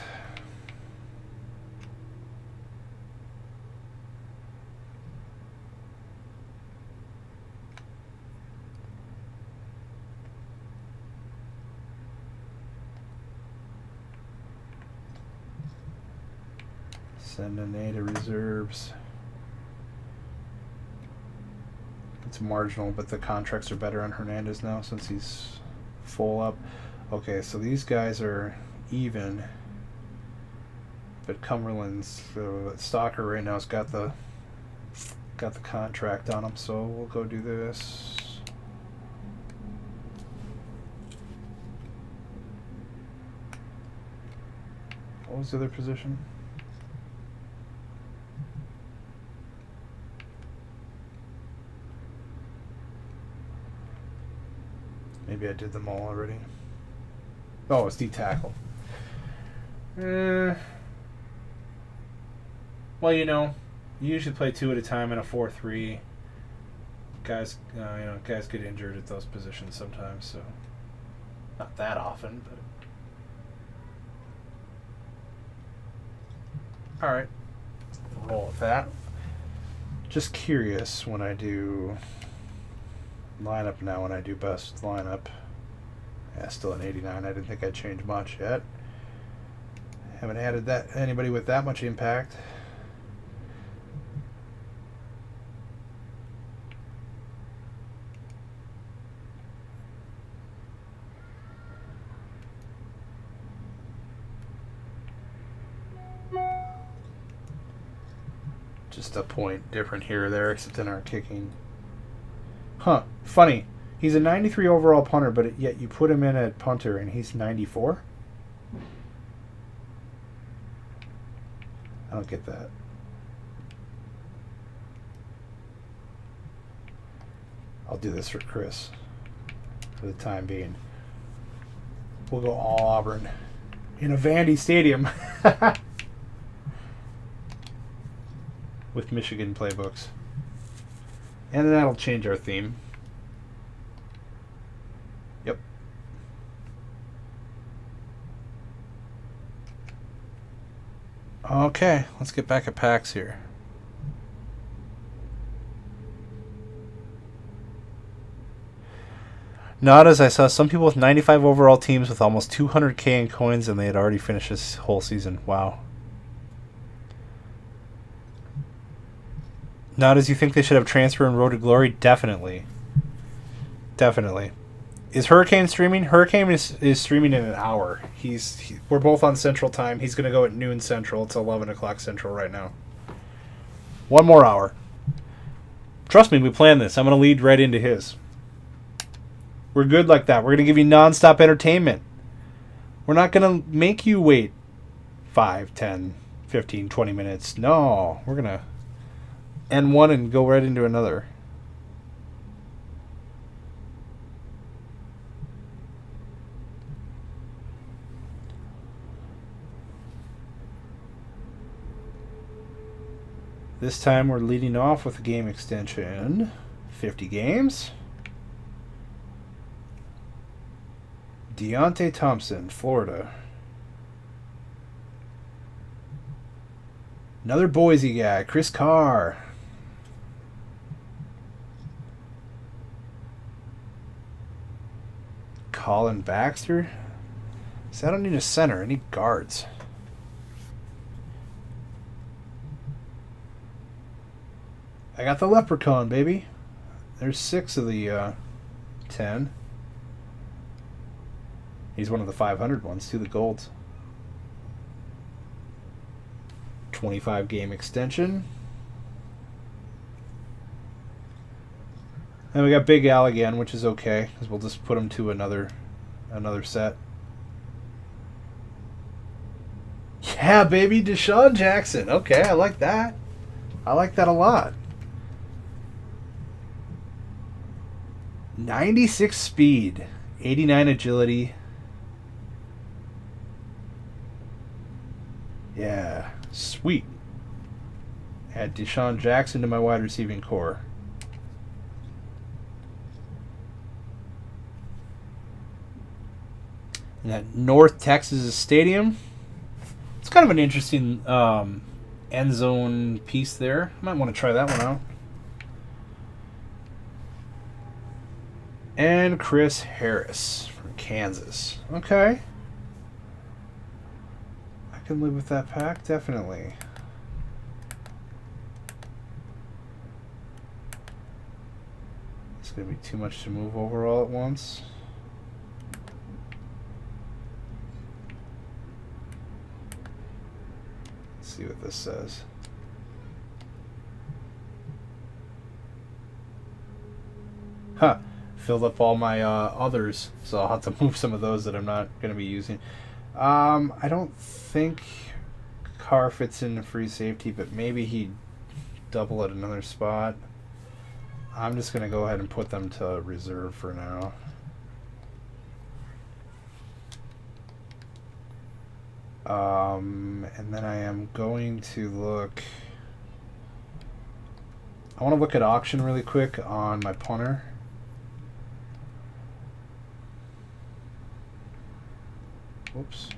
Send an A to reserves. It's marginal, but the contracts are better on Hernandez now since he's full up. Okay, so these guys are even, but Cumberland's Stalker right now has got the contract on him. So we'll go do this. What was the other position? Maybe I did them all already. Oh, it's D-tackle. Well, you know, you usually play 2 at a time in a 4-3. Guys, guys get injured at those positions sometimes, so not that often, but all right, roll with that. Just curious when I do lineup now, when I do best lineup. Yeah, still an 89. I didn't think I'd change much yet. Haven't added that anybody with that much impact. Just a point different here or there, except in our kicking. Huh, funny. He's a 93 overall punter, but yet you put him in at punter and he's 94? I don't get that. I'll do this for Chris for the time being. We'll go all Auburn in a Vandy Stadium with Michigan playbooks. And that'll change our theme. Yep. Okay, let's get back at packs here. Not as I saw some people with 95 overall teams with almost 200K in coins, and they had already finished this whole season. Wow. Not as you think they should have transfer and Road to Glory? Definitely. Definitely. Is Hurricane streaming? Hurricane is streaming in an hour. We're both on Central Time. He's going to go at noon Central. It's 11 o'clock Central right now. One more hour. Trust me, we planned this. I'm going to lead right into his. We're good like that. We're going to give you nonstop entertainment. We're not going to make you wait 5, 10, 15, 20 minutes. No, we're going to end one and go right into another. This time we're leading off with a game extension. 50 games. Deontay Thompson, Florida. Another Boise guy, Chris Carr. Colin Baxter. So I don't need a center, I need guards. I got the Leprechaun, baby. There's 6 of the 10. He's one of the 500 ones, too, the golds. 25 game extension. And we got Big Al again, which is okay, because we'll just put him to another set. Yeah, baby, Deshaun Jackson. Okay, I like that. I like that a lot. 96 speed, 89 agility. Yeah, sweet. Add Deshaun Jackson to my wide receiving core. And that North Texas Stadium. It's kind of an interesting end zone piece there. I might want to try that one out. And Chris Harris from Kansas. Okay. I can live with that pack, definitely. It's going to be too much to move over all at once. Let's see what this says. Huh. Filled up all my others, so I'll have to move some of those that I'm not going to be using. I don't think Carr fits in free safety, but maybe he'd double at another spot. I'm just going to go ahead and put them to reserve for now. And then I am going to look... I want to look at auction really quick on my punter. Whoops.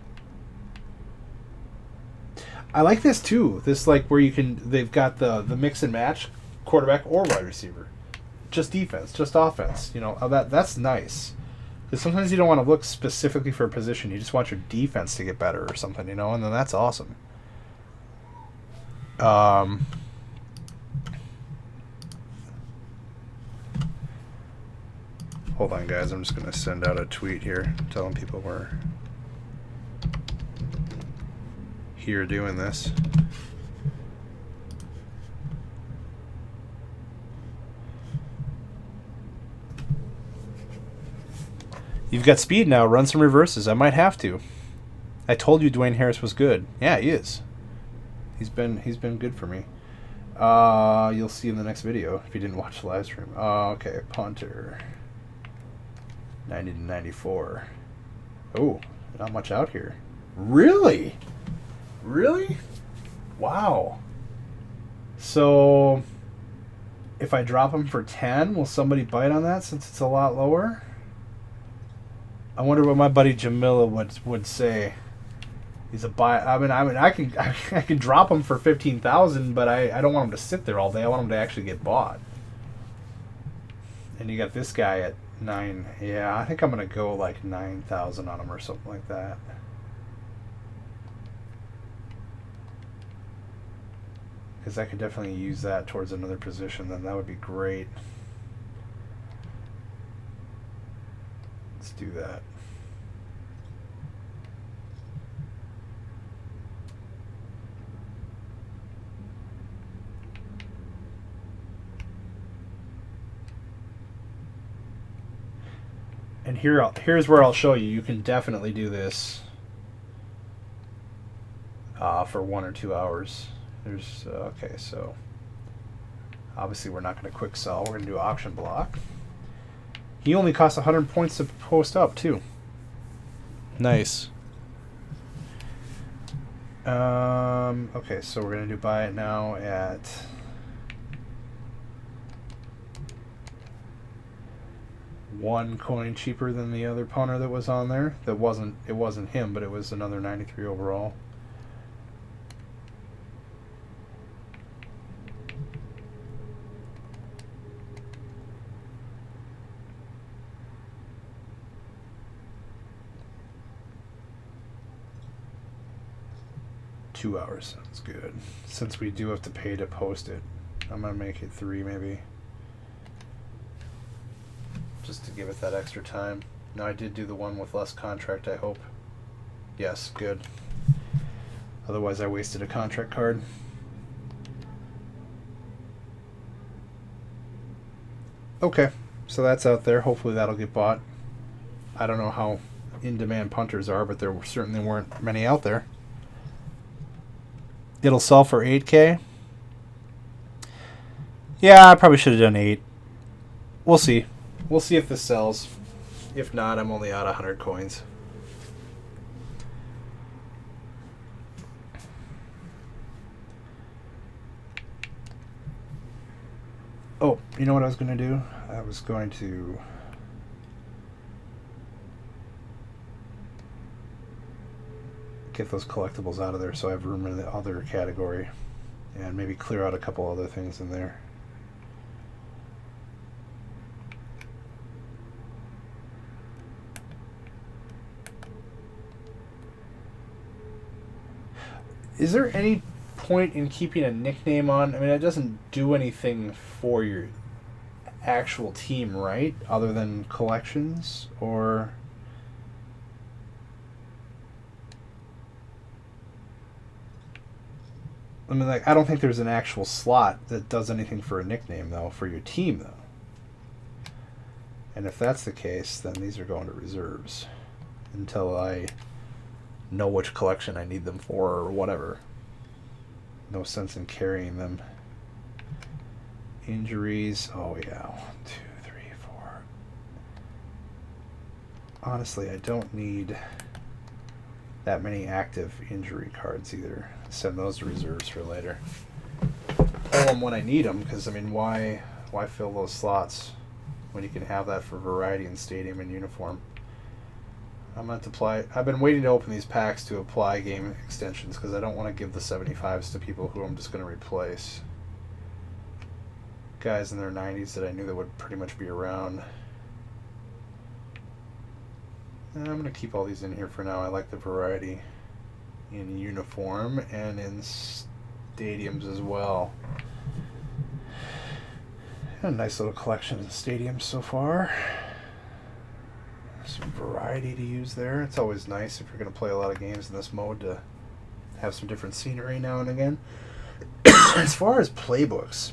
I like this too. This like where you can they've got the mix and match quarterback or wide receiver. Just defense, just offense. You know, that's nice. Because sometimes you don't want to look specifically for a position. You just want your defense to get better or something, you know, and then that's awesome. Hold on, guys. I'm just going to send out a tweet here telling people we're here doing this. You've got speed now. Run some reverses. I might have to. I told you Dwayne Harris was good. Yeah, he is. He's been good for me. You'll see in the next video if you didn't watch the live stream. Okay, punter. 90 to 94. Oh, not much out here. Really? Really? Wow. So, if I drop him for 10, will somebody bite on that since it's a lot lower? I wonder what my buddy Jamila would say. He's a buy. I mean, I can drop him for 15,000, but I don't want him to sit there all day. I want him to actually get bought. And you got this guy at 9. Yeah, I think I'm gonna go like 9,000 on him or something like that. Because I could definitely use that towards another position. Then that would be great. Let's do that. And here's where I'll show you. You can definitely do this for 1 or 2 hours. There's okay, so obviously we're not going to quick sell. We're going to do auction block. He only costs 100 points to post up too. Nice. Okay, so we're going to do buy it now at one coin cheaper than the other punter that was on there. It wasn't him, but it was another 93 overall. Two hours sounds good. Since we do have to pay to post it, I'm gonna make it 3 maybe. just to give it that extra time. No, I did do the one with less contract, I hope. Yes, good. Otherwise, I wasted a contract card. Okay, so that's out there. Hopefully that'll get bought. I don't know how in-demand punters are, but there certainly weren't many out there. It'll sell for $8K. Yeah, I probably should have done 8. We'll see. We'll see if this sells. If not, I'm only out 100 coins. Oh, you know what I was going to do? I was going to get those collectibles out of there so I have room in the other category. And maybe clear out a couple other things in there. Is there any point in keeping a nickname on? I mean, it doesn't do anything for your actual team, right? Other than collections? Or... I mean, like, I don't think there's an actual slot that does anything for a nickname, though, for your team, though. And if that's the case, then these are going to reserves until I know which collection I need them for or whatever. No sense in carrying them. Injuries. Oh, yeah. 1, 2, 3, 4. Honestly, I don't need that many active injury cards either. Send those to reserves for later. Pull them when I need them, because, I mean, why fill those slots when you can have that for variety in stadium and uniform? I'm going to apply. I've been waiting to open these packs to apply game extensions because I don't want to give the 75s to people who I'm just going to replace. Guys in their 90s that I knew that would pretty much be around. And I'm going to keep all these in here for now. I like the variety in uniform and in stadiums as well. A nice little collection of stadiums so far. Some variety to use there. It's always nice if you're going to play a lot of games in this mode to have some different scenery now and again. As far as playbooks,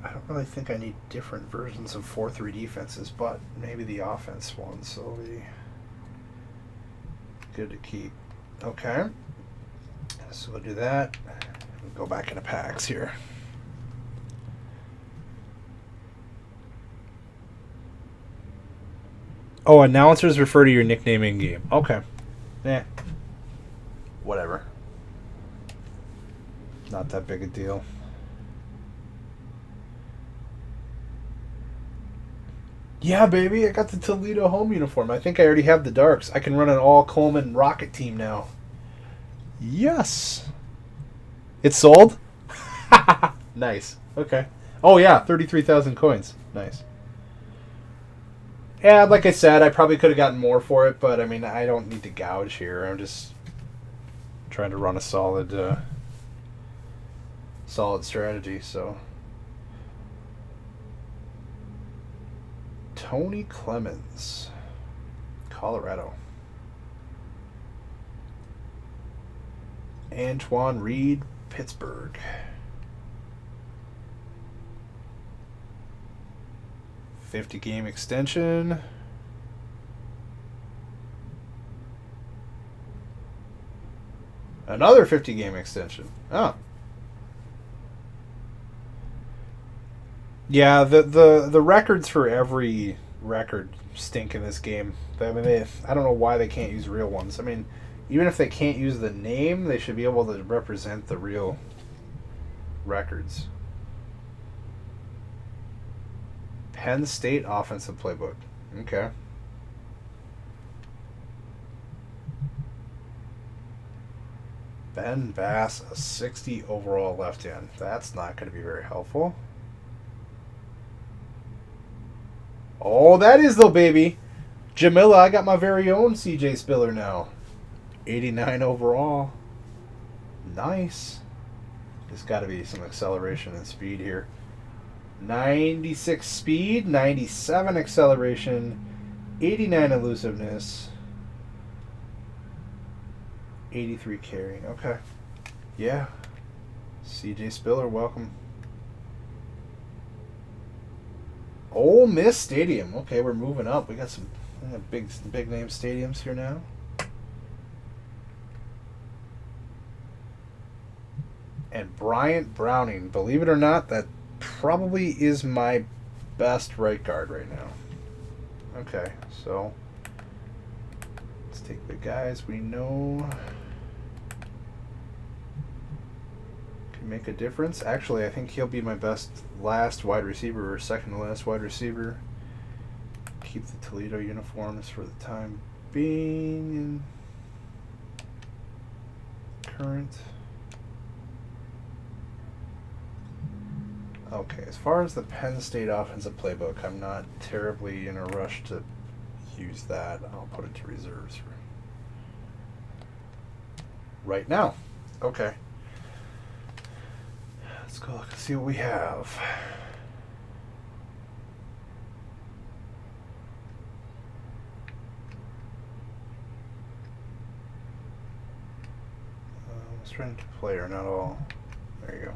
I don't really think I need different versions of 4-3 defenses, but maybe the offense ones will be good to keep. Okay. So we'll do that. We'll go back into packs here. Oh, announcers refer to your nickname in game. Okay. Yeah. Whatever. Not that big a deal. Yeah, baby, I got the Toledo home uniform. I think I already have the darks. I can run an all Coleman Rocket team now. Yes. It's sold? Nice. Okay. Oh, yeah, 33,000 coins. Nice. Yeah, like I said, I probably could have gotten more for it, but I mean, I don't need to gouge here. I'm just trying to run a solid strategy, so. Tony Clemens, Colorado. Antoine Reed, Pittsburgh. $50-game extension. Another 50-game extension. Oh. Yeah, the records for every record stink in this game. I mean, I don't know why they can't use real ones. I mean, even if they can't use the name, they should be able to represent the real records. Penn State offensive playbook. Okay. Ben Bass, a 60 overall left end. That's not going to be very helpful. Oh, that is though, baby. Jamila, I got my very own CJ Spiller now. 89 overall. Nice. There's got to be some acceleration and speed here. 96 speed, 97 acceleration, 89 elusiveness, 83 carry. Okay. Yeah. CJ Spiller, welcome. Ole Miss Stadium. Okay, we're moving up. We got some big name stadiums here now. And Bryant Browning. Believe it or not, that probably is my best right guard right now. Okay, so let's take the guys we know can make a difference. Actually, I think he'll be my best last wide receiver or second to last wide receiver. Keep the Toledo uniforms for the time being. Current. Okay, as far as the Penn State offensive playbook, I'm not terribly in a rush to use that. I'll put it to reserves for right now. Okay. Let's go look and see what we have. Strength player, not all. There you go.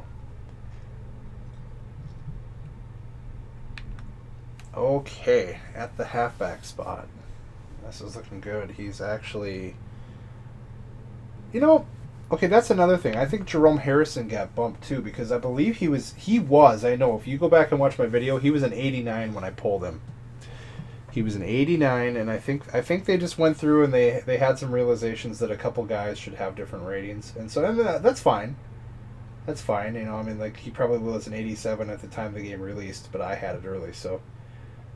Okay, at the halfback spot. This is looking good. He's actually... You know, okay, that's another thing. I think Jerome Harrison got bumped too because I believe he was, I know, if you go back and watch my video, he was an 89 when I pulled him. He was an 89, and I think they just went through and they had some realizations that a couple guys should have different ratings. And so that's fine. That's fine, you know, I mean, like, he probably was an 87 at the time the game released, but I had it early, so...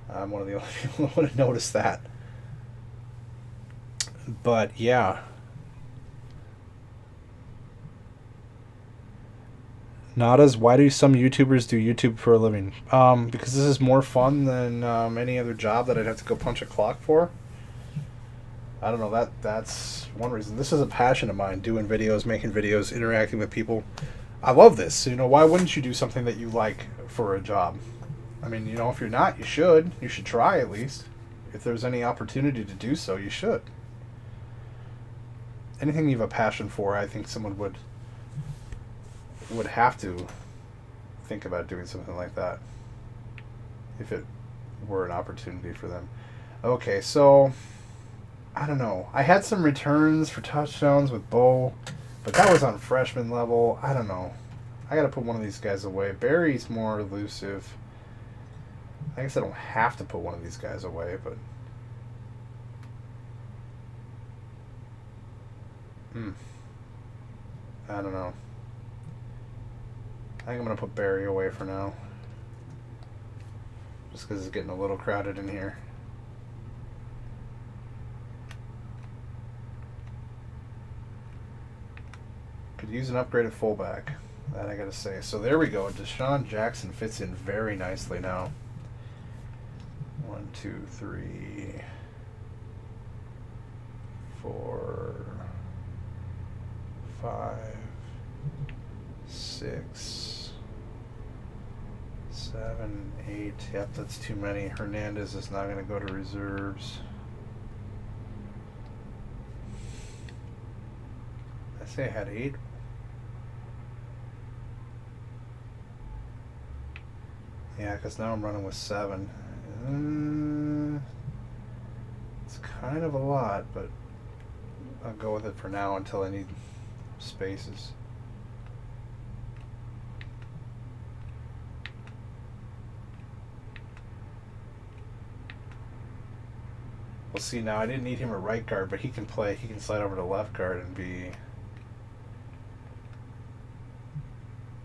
I'm one of the only people who would have noticed that. But, yeah. Nadas, why do some YouTubers do YouTube for a living? Because this is more fun than any other job that I'd have to go punch a clock for. I don't know, that's one reason. This is a passion of mine, doing videos, making videos, interacting with people. I love this. You know, why wouldn't you do something that you like for a job? I mean, you know, if you're not, you should. You should try at least. If there's any opportunity to do so, you should. Anything you have a passion for, I think someone would have to think about doing something like that. If it were an opportunity for them. Okay, so, I don't know. I had some returns for touchdowns with Bo, but that was on freshman level. I don't know. I got to put one of these guys away. Barry's more elusive. I guess I don't have to put one of these guys away, but... I don't know. I think I'm going to put Barry away for now. Just because it's getting a little crowded in here. Could use an upgraded fullback. That I got to say. So there we go. Deshaun Jackson fits in very nicely now. 1, 2, 3, 4, 5, 6, 7, 8. Yep, that's too many. Hernandez is not going to go to reserves. I say I had 8. Yeah, because now I'm running with 7. It's kind of a lot, but I'll go with it for now until I need spaces. We'll see now. I didn't need him at right guard, but he can play. He can slide over to left guard and be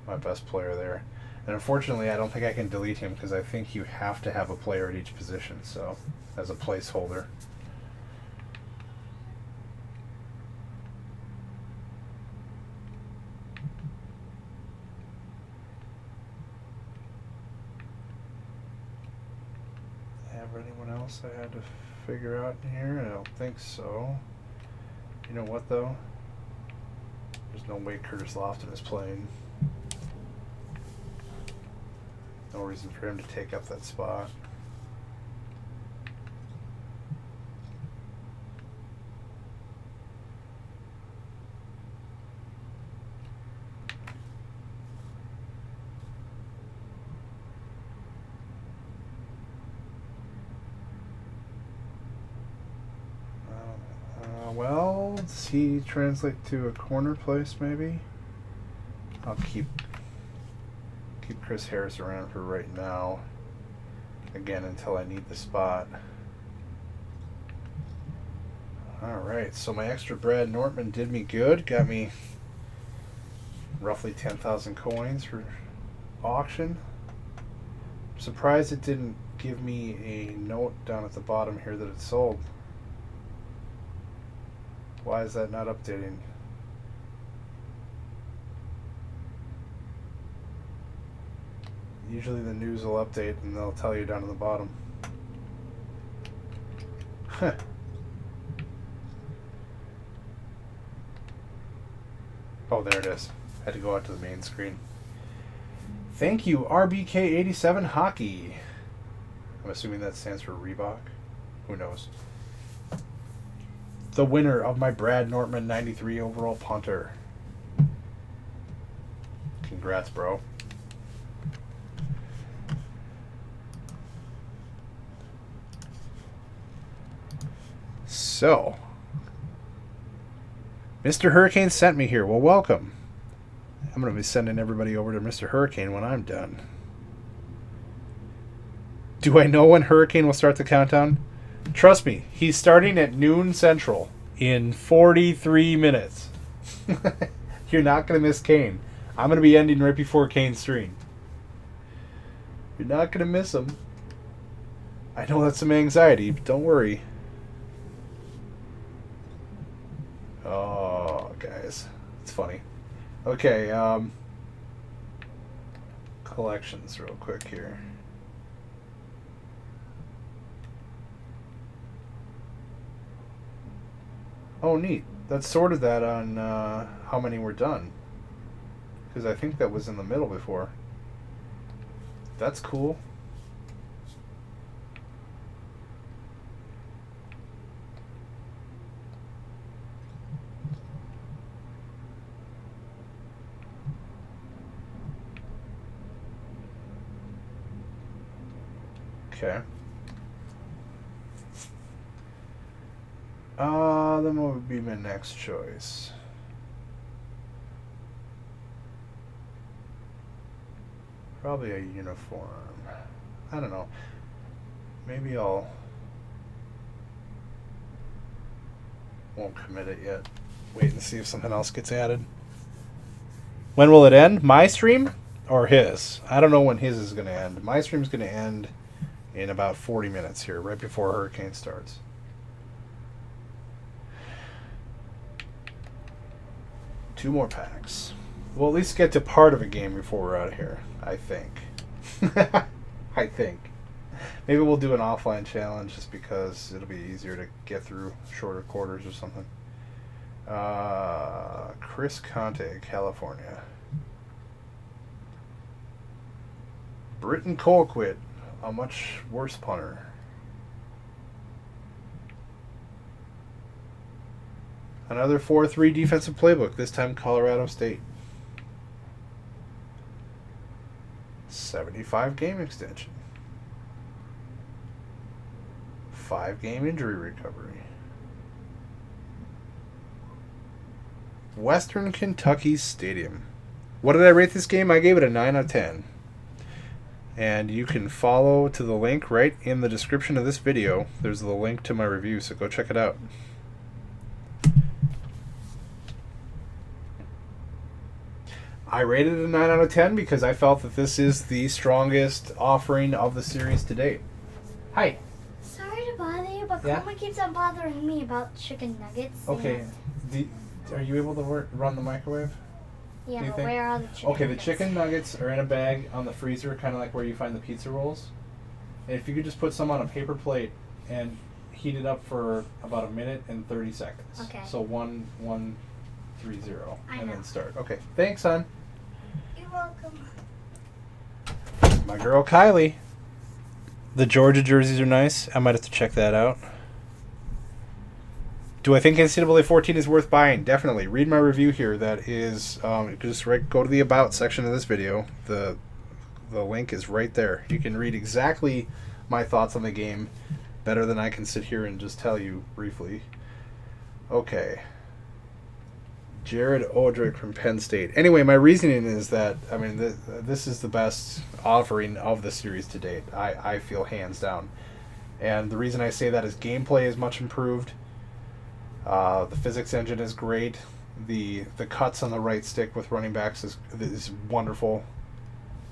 my best player there. And unfortunately, I don't think I can delete him because I think you have to have a player at each position, so as a placeholder. Have anyone else I had to figure out in here? I don't think so. You know what, though? There's no way Curtis Lofton is playing. No reason for him to take up that spot. Well, does he translate to a corner place maybe? I'll keep Chris Harris around for right now. Again, until I need the spot. Alright, so my extra Brad Nortman did me good. Got me roughly 10,000 coins for auction. I'm surprised it didn't give me a note down at the bottom here that it sold. Why is that not updating? Usually the news will update and they'll tell you down at the bottom. Huh. Oh, there it is. Had to go out to the main screen. Thank you, RBK87 Hockey. I'm assuming that stands for Reebok. Who knows? The winner of my Brad Nortman 93 overall punter. Congrats, bro. So, Mr. Hurricane sent me here. Well, welcome. I'm going to be sending everybody over to Mr. Hurricane when I'm done. Do I know when Hurricane will start the countdown? Trust me, he's starting at noon Central in 43 minutes. You're not going to miss Kane. I'm going to be ending right before Kane's stream. You're not going to miss him. I know that's some anxiety, but don't worry. Oh, guys. It's funny. Okay, collections real quick here. Oh, neat. That sorted that on how many were done. Because I think that was in the middle before. That's cool. Okay. Then what would be my next choice? Probably a uniform. I don't know. Maybe I'll... won't commit it yet. Wait and see if something else gets added. When will it end? My stream or his? I don't know when his is going to end. My stream's going to end in about 40 minutes here, right before Hurricane starts. Two more packs. We'll at least get to part of a game before we're out of here, I think. I think. Maybe we'll do an offline challenge just because it'll be easier to get through shorter quarters or something. Chris Conte, California. Britton Colquitt, a much worse punter. Another 4-3 defensive playbook, this time Colorado State. 75 game extension. 5-game injury recovery. Western Kentucky Stadium. What did I rate this game? I gave it a 9 out of 10. And you can follow to the link right in the description of this video. There's the link to my review, so go check it out. I rated it a 9 out of 10 because I felt that this is the strongest offering of the series to date. Hi. Sorry to bother you, but Yeah? Coma keeps on bothering me about chicken nuggets. Okay. Are you able to run the microwave? Yeah, do you but think? where are the chicken Okay, the nuggets? chicken nuggets are in a bag on the freezer, kind of like where you find the pizza rolls. And if you could just put some on a paper plate and heat it up for about 1 minute and 30 seconds. Okay. So 1-1-3-0, I and know. then start. Okay, thanks, hon. You're welcome. My girl Kylie. The Georgia jerseys are nice. I might have to check that out. Do I think NCAA 14 is worth buying? Definitely. Read my review here. That is, just go to the About section of this video. The link is right there. You can read exactly my thoughts on the game better than I can sit here and just tell you briefly. Okay. Jared Odrick from Penn State. Anyway, my reasoning is that, I mean, this is the best offering of the series to date. I feel hands down. And the reason I say that is gameplay is much improved. The physics engine is great. The cuts on the right stick with running backs is wonderful.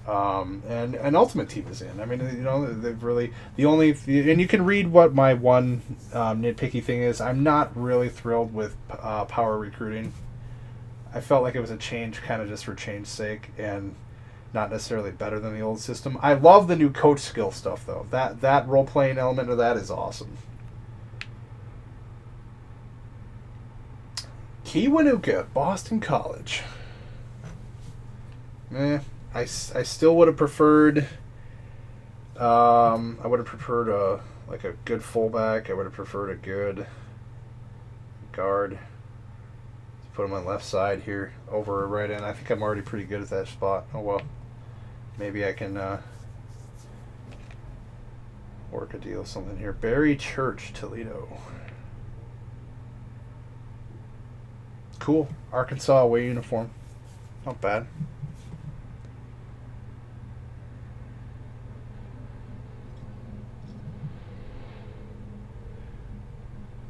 And Ultimate Team is in. I mean, you know, they've really and you can read what my one nitpicky thing is. I'm not really thrilled with power recruiting. I felt like it was a change kind of just for change's sake and not necessarily better than the old system. I love the new coach skill stuff though. That role playing element of that is awesome. Kiwanuka, Boston College. I still would have preferred. I would have preferred a good fullback. I would have preferred a good guard. Let's put him on the left side here, over right end. I think I'm already pretty good at that spot. Oh well, maybe I can work a deal something here. Barry Church, Toledo. Cool. Arkansas away uniform. Not bad.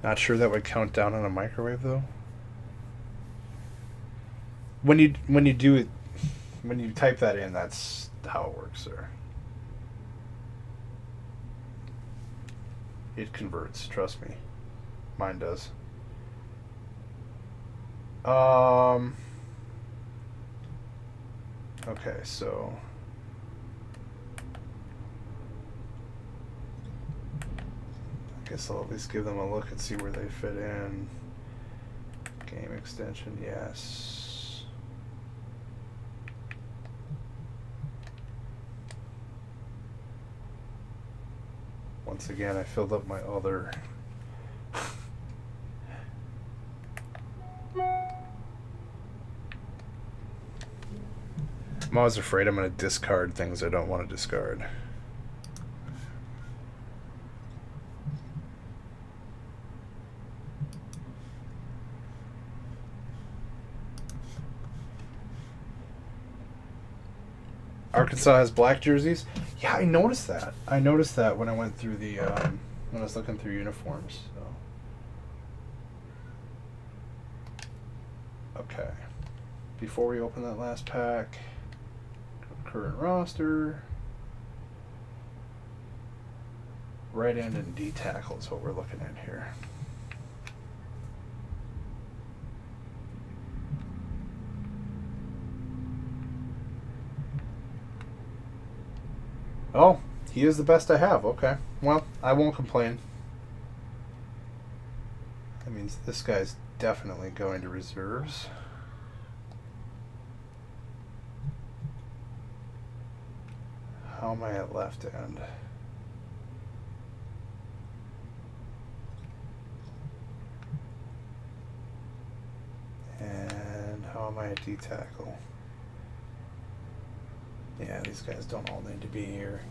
Not sure that would count down on a microwave though. When you do it, when you type that in, that's how it works, sir. It converts, trust me. Mine does. Okay, so I guess I'll at least give them a look and see where they fit in. Game extension, yes. Once again, I filled up my other I'm always afraid I'm going to discard things I don't want to discard. Arkansas has black jerseys. Yeah, I noticed that. I noticed that when I went through the when I was looking through uniforms. So. Okay. Before we open that last pack. Current roster. Right end and D tackle is what we're looking at here. Oh, he is the best I have. Okay. Well, I won't complain. That means this guy's definitely going to reserves. How am I at left end? And how am I at D tackle? Yeah, these guys don't all need to be here.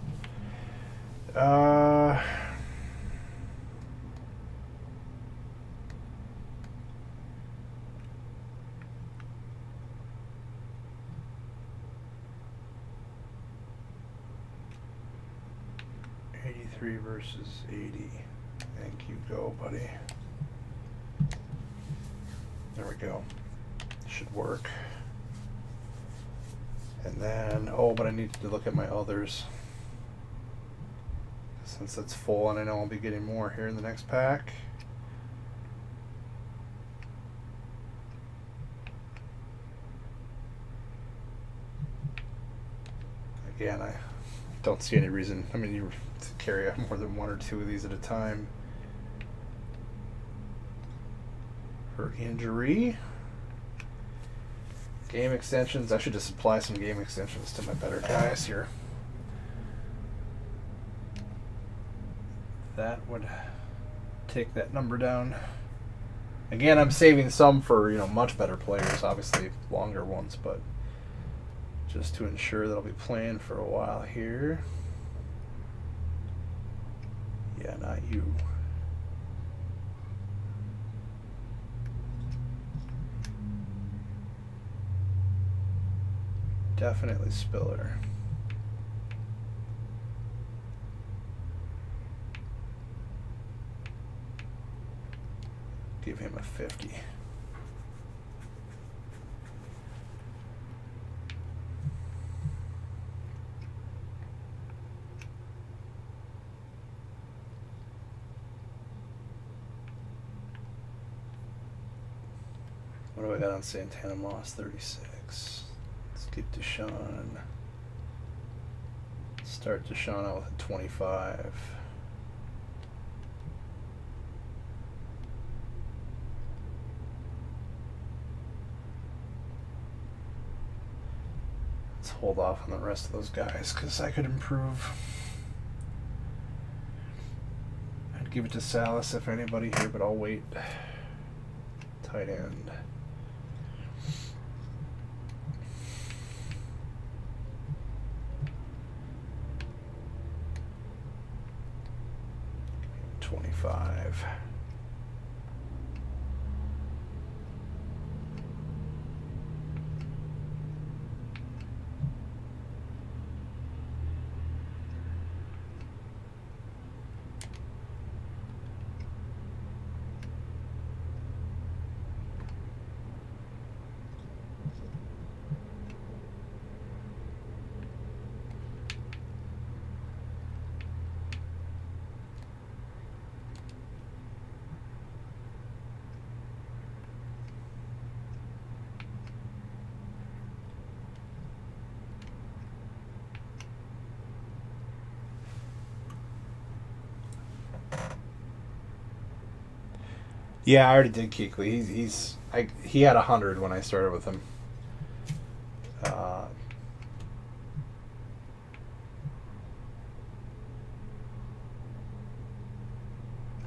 '83 versus 80. Thank you, go, buddy. There we go. Should work. And then, oh, but I need to look at my others. Since it's full, and I know I'll be getting more here in the next pack. Again, I don't see any reason. I mean, you carry more than one or two of these at a time. For injury. Game extensions. I should just apply some game extensions to my better guys here. would take that number down. Again, I'm saving some for, much better players, obviously longer ones, but just to ensure that I'll be playing for a while here. Yeah, not you. Definitely Spiller. Give him a 50. What do I got on Santana Moss? 36. Let's get Deshaun. Start Deshaun out with a 25. Let's hold off on the rest of those guys because I could improve. I'd give it to Salas if anybody here, but I'll wait. Tight end. $25. Yeah, I already did Kuechly. He had 100 when I started with him. I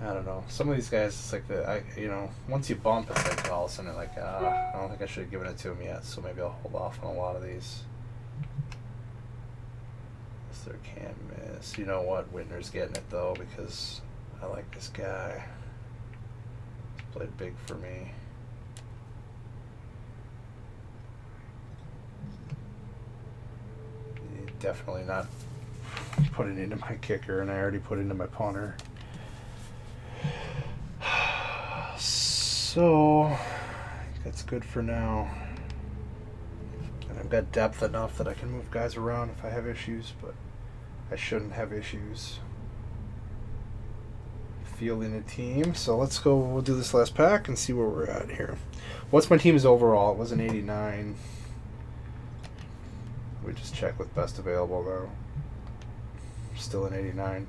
don't know. Some of these guys, it's like once you bump, it's like all of a sudden like, I don't think I should have given it to him yet. So maybe I'll hold off on a lot of these. There can't miss. You know what? Whitner's getting it though because I like this guy. Played big for me. Definitely not putting into my kicker, and I already put into my punter. So that's good for now. And I've got depth enough that I can move guys around if I have issues, but I shouldn't have issues fielding a team. So we'll do this last pack and see where we're at here. What's my team's overall? It was an 89. We just check with best available though. Still an 89.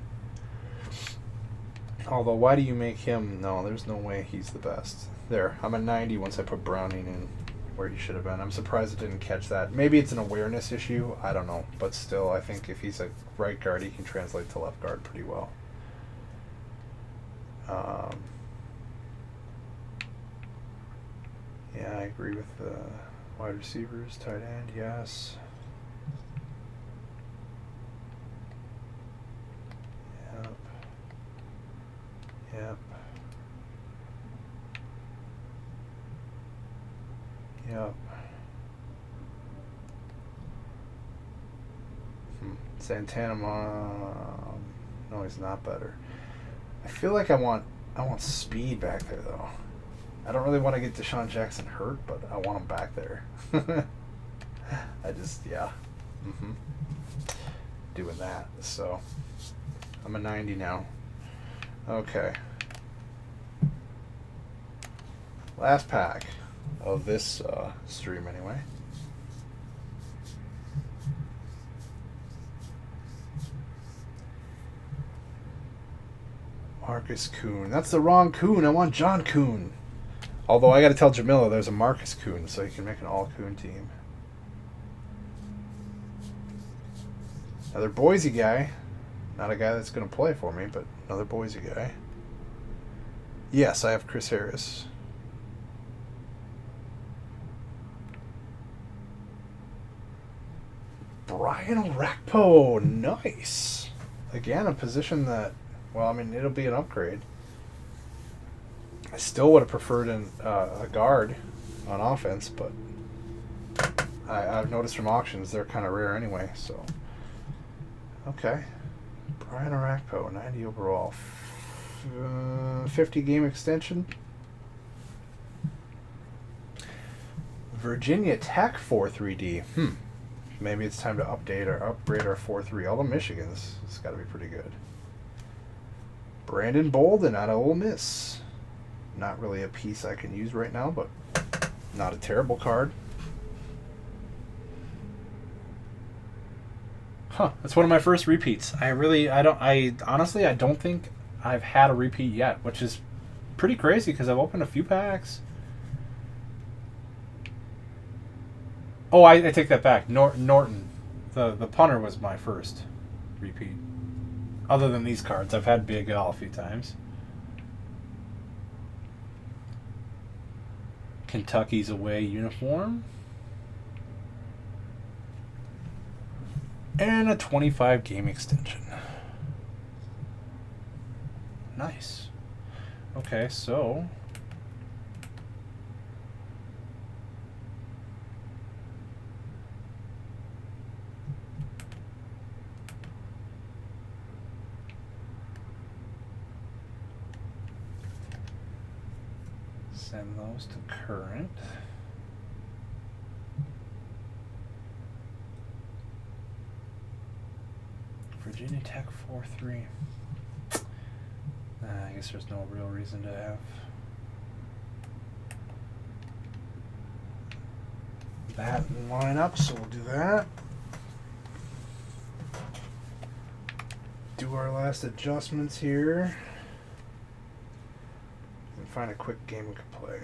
Although, why do you make him? No, there's no way he's the best. There, I'm a 90 once I put Browning in where he should have been. I'm surprised it didn't catch that. Maybe it's an awareness issue. I don't know. But still, I think if he's a right guard, he can translate to left guard pretty well. Yeah, I agree with wide receivers, tight end, yes. Yep. Santana, no, he's not better. I feel like I want speed back there though. I don't really want to get Deshaun Jackson hurt, but I want him back there. Doing that. So I'm a 90 now. Okay. Last pack of this stream anyway. Marcus Kuhn. That's the wrong Kuhn. I want John Kuhn. Although I got to tell Jamila there's a Marcus Kuhn, so you can make an all Kuhn team. Another Boise guy. Not a guy that's going to play for me, but another Boise guy. Yes, I have Chris Harris. Brian Orakpo, nice. Again, a position that, well, I mean, it'll be an upgrade. I still would have preferred a guard on offense, but I've noticed from auctions they're kind of rare anyway. So, okay, Brian Orakpo, 90 overall, 50 game extension. Virginia Tech 4-3D. Maybe it's time to update or upgrade our 4-3. All the Michigans, it's got to be pretty good. Brandon Bolden out of Ole Miss. Not really a piece I can use right now, but not a terrible card. That's one of my first repeats. I honestly don't think I've had a repeat yet, which is pretty crazy because I've opened a few packs. Oh, I take that back. Norton, the punter, was my first repeat. Other than these cards, I've had Big Al a few times. Kentucky's away uniform. And a 25 game extension. Nice. Okay, so send those to current. Virginia Tech 4-3. I guess there's no real reason to have that line up, so we'll do that. Do our last adjustments here. And find a quick game we could play.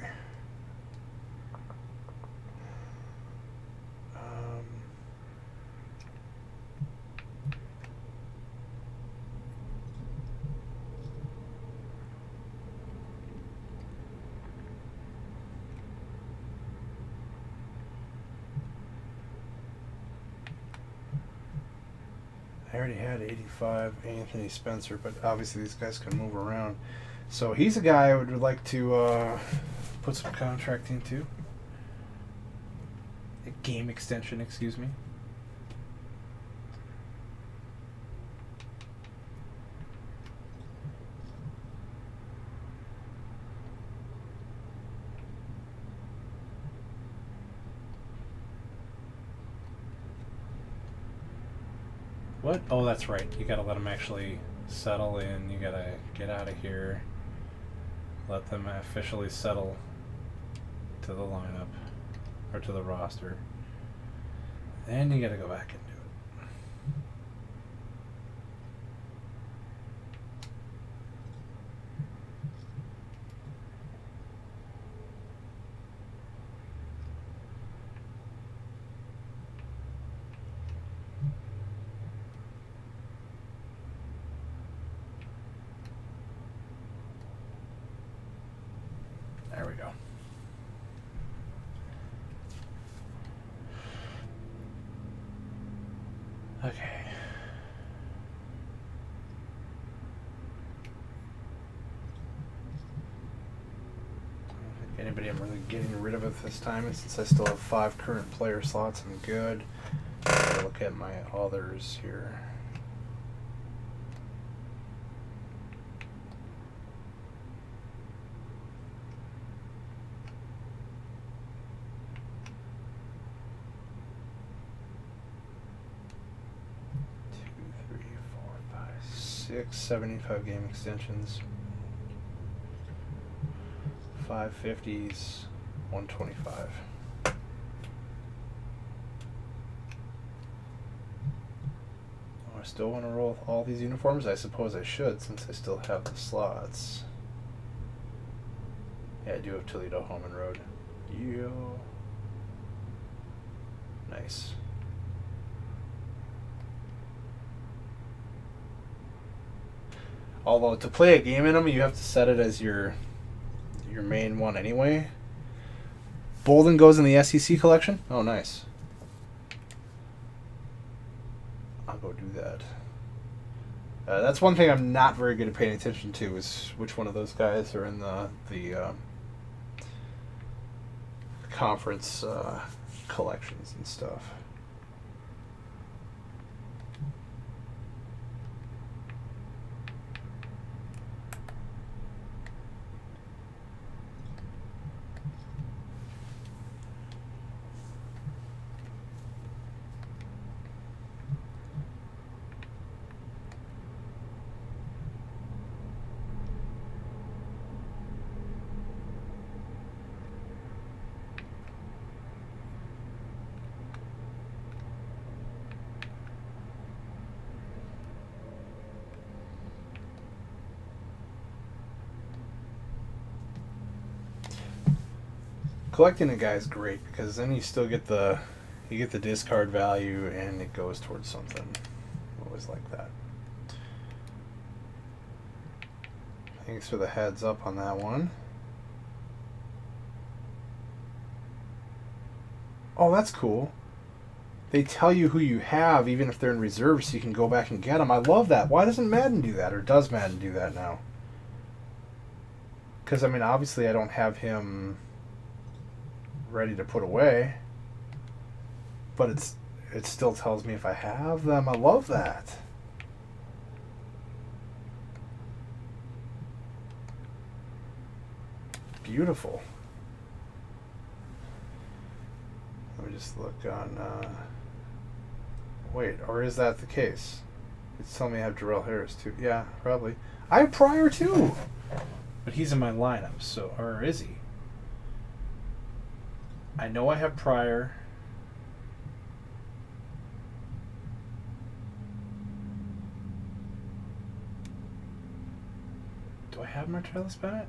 I already had 85 Anthony Spencer, but obviously these guys can move around. So he's a guy I would like to put some contract into. A game extension, excuse me. What? Oh, that's right. You gotta let them actually settle in. You gotta get out of here. Let them officially settle to the lineup or to the roster. Then you gotta go back and do it. There we go. Okay. I don't think anybody I'm really getting rid of it this time, and since I still have 5 current player slots, I'm good. I'll look at my others here. Six 75 game extensions, 550s, 125. Oh, I still want to roll all these uniforms? I suppose I should, since I still have the slots. Yeah, I do have Toledo Home and Road. Yo. Nice. Although to play a game in them, you have to set it as your main one anyway. Bolden goes in the SEC collection. Oh, nice. I'll go do that. That's one thing I'm not very good at paying attention to is which one of those guys are in the conference collections and stuff. Collecting a guy is great because then you still get the discard value and it goes towards something. Always like that. Thanks for the heads up on that one. Oh, that's cool. They tell you who you have even if they're in reserve so you can go back and get them. I love that. Why doesn't Madden do that, or does Madden do that now? Because, I mean, obviously I don't have him ready to put away, but it still tells me if I have them. I love that. Beautiful. Let me just look on wait, or is that the case? It's telling me I have Jarrell Harris too. Yeah, probably. I have Pryor too, But he's in my lineup, so, or is he? I know I have Pryor. Do I have Martellus Bennett?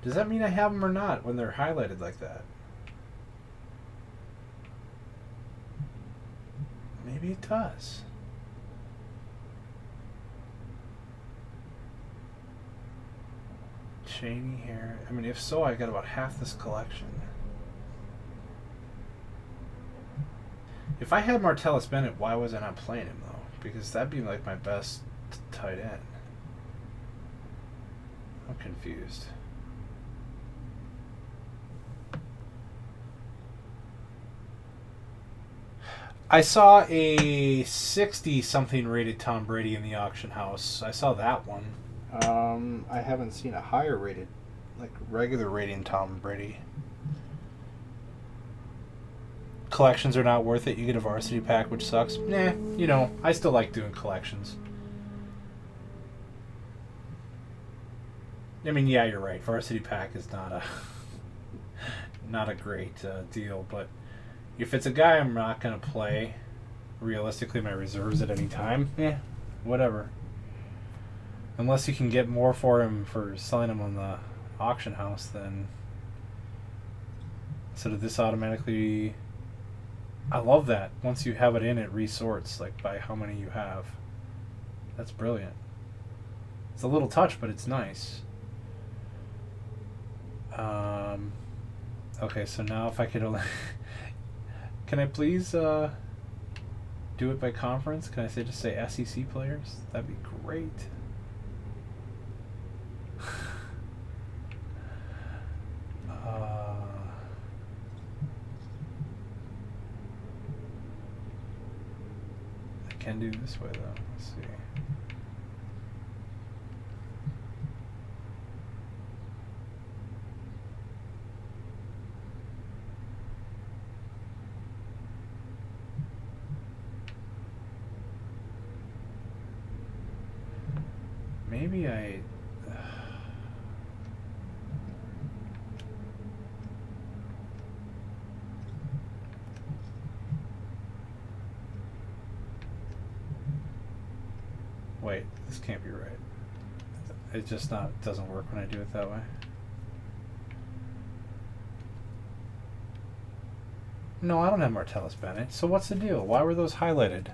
Does that mean I have them or not when they're highlighted like that? Maybe it does. Cheney here. I mean, if so, I got about half this collection. If I had Martellus Bennett, why was I not playing him, though? Because that'd be like my best tight end. I'm confused. I saw a 60-something rated Tom Brady in the auction house. I saw that one. I haven't seen a higher rated, like regular rating Tom Brady. Collections are not worth it. You get a varsity pack, which sucks. Nah, you know, I still like doing collections. I mean, yeah, you're right. Varsity pack is not a great deal, but if it's a guy I'm not going to play, realistically, my reserves at any time, whatever. Unless you can get more for him for selling him on the auction house, then... So did this automatically... I love that. Once you have it in, it resorts, like, by how many you have. That's brilliant. It's a little touch, but it's nice. Okay, so now if I could only... Can I please do it by conference? Can I just say SEC players? That'd be great. I can do this way though. Let's see. Maybe I... Wait, this can't be right. It just doesn't work when I do it that way. No, I don't have Martellus Bennett. So what's the deal? Why were those highlighted?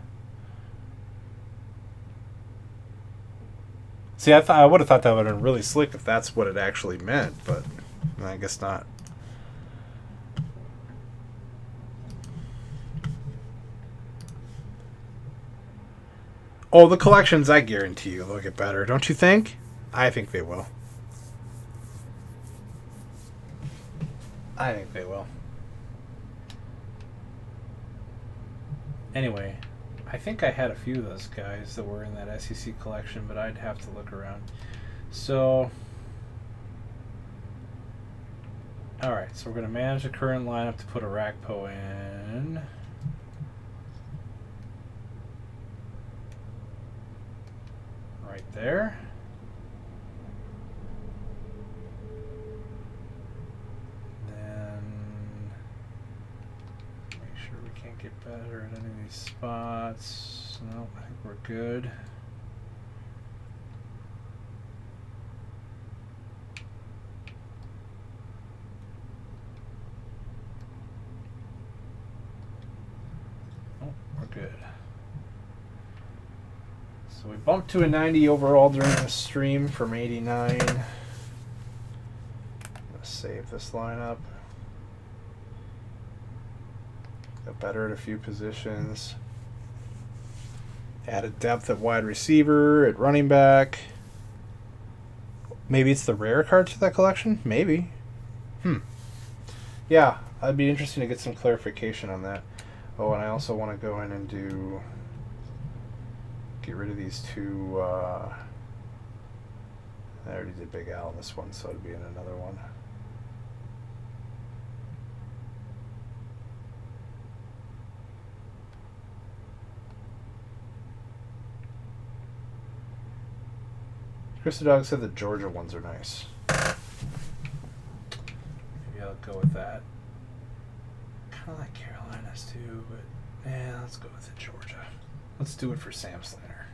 See, I would have thought that would have been really slick if that's what it actually meant, but I guess not. Oh, the collections, I guarantee you, they'll get better. Don't you think? I think they will. I think they will. Anyway, I think I had a few of those guys that were in that SEC collection, but I'd have to look around. So, alright, so we're going to manage the current lineup to put a Rakpo in. Right there. Then make sure we can't get better at any of these spots. No, I think we're good. Oh, we're good. So we bumped to a 90 overall during the stream from 89. I'm going to save this lineup. Got better at a few positions. Added depth at wide receiver, at running back. Maybe it's the rare cards for that collection? Maybe. Yeah, I'd be interested to get some clarification on that. Oh, and I also want to go in and get rid of these two. I already did Big Al in this one, so it'd be in another one. Chris the Dog said the Georgia ones are nice. Maybe I'll go with that. Kind of like Carolinas too, but yeah, let's go with the Georgia. Let's do it for Sam Slater.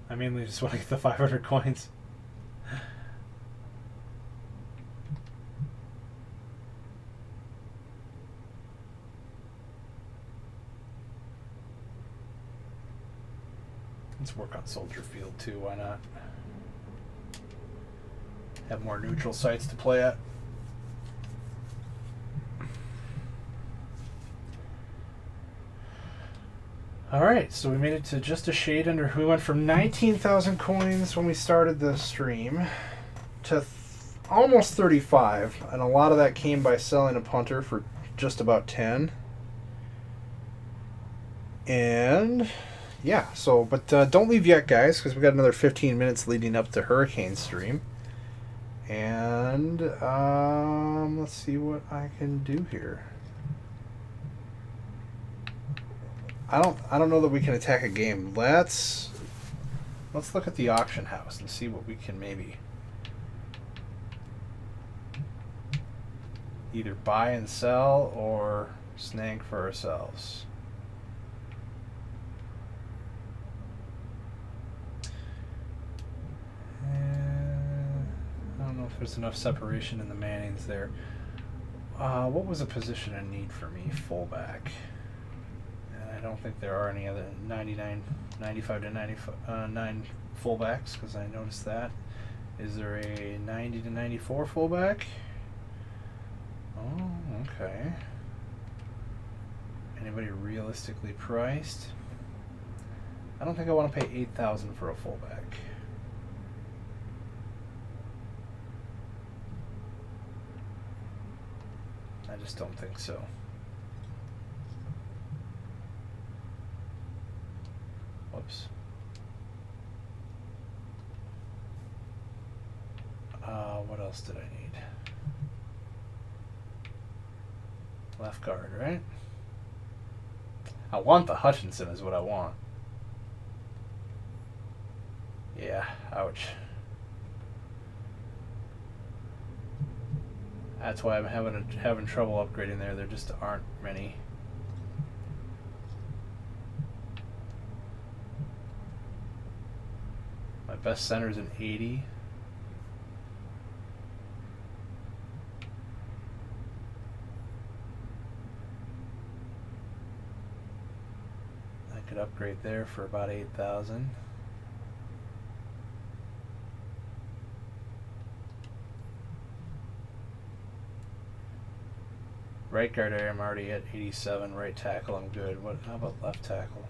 I mainly just want to get the 500 coins. Let's work on Soldier Field too, why not? Have more neutral sites to play at. Alright, so we made it to just a shade under. We went from 19,000 coins when we started the stream to almost 35, and a lot of that came by selling a punter for just about 10. And yeah, so, but don't leave yet, guys, because we got another 15 minutes leading up to Hurricane stream. And let's see what I can do here. I don't know that we can attack a game. Let's look at the auction house and see what we can maybe either buy and sell or snag for ourselves. I don't know if there's enough separation in the Mannings there. What was a position in need for me? Fullback. I don't think there are any other 95 to 99 fullbacks, because I noticed that. Is there a 90 to 94 fullback? Oh, okay. Anybody realistically priced? I don't think I want to pay $8,000 for a fullback. I just don't think so. Whoops. What else did I need? Left guard, right? I want the Hutchinson is what I want. Yeah, ouch. That's why I'm having trouble upgrading there. There just aren't many. My best center's an 80. I could upgrade there for about 8,000. Right guard area, I'm already at 87. Right tackle, I'm good. How about left tackle?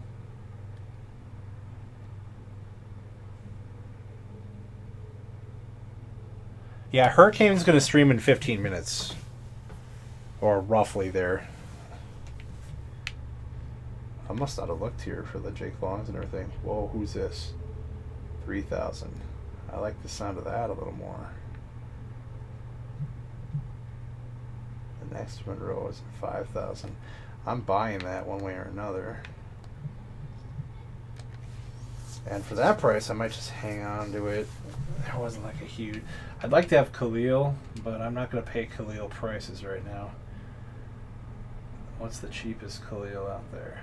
Yeah, Hurricane's going to stream in 15 minutes. Or roughly there. I must not have looked here for the Jake Longs and everything. Whoa, who's this? 3,000. I like the sound of that a little more. The next Monroe is 5,000. I'm buying that one way or another. And for that price, I might just hang on to it. There wasn't like a huge... I'd like to have Khalil, but I'm not going to pay Khalil prices right now. What's the cheapest Khalil out there?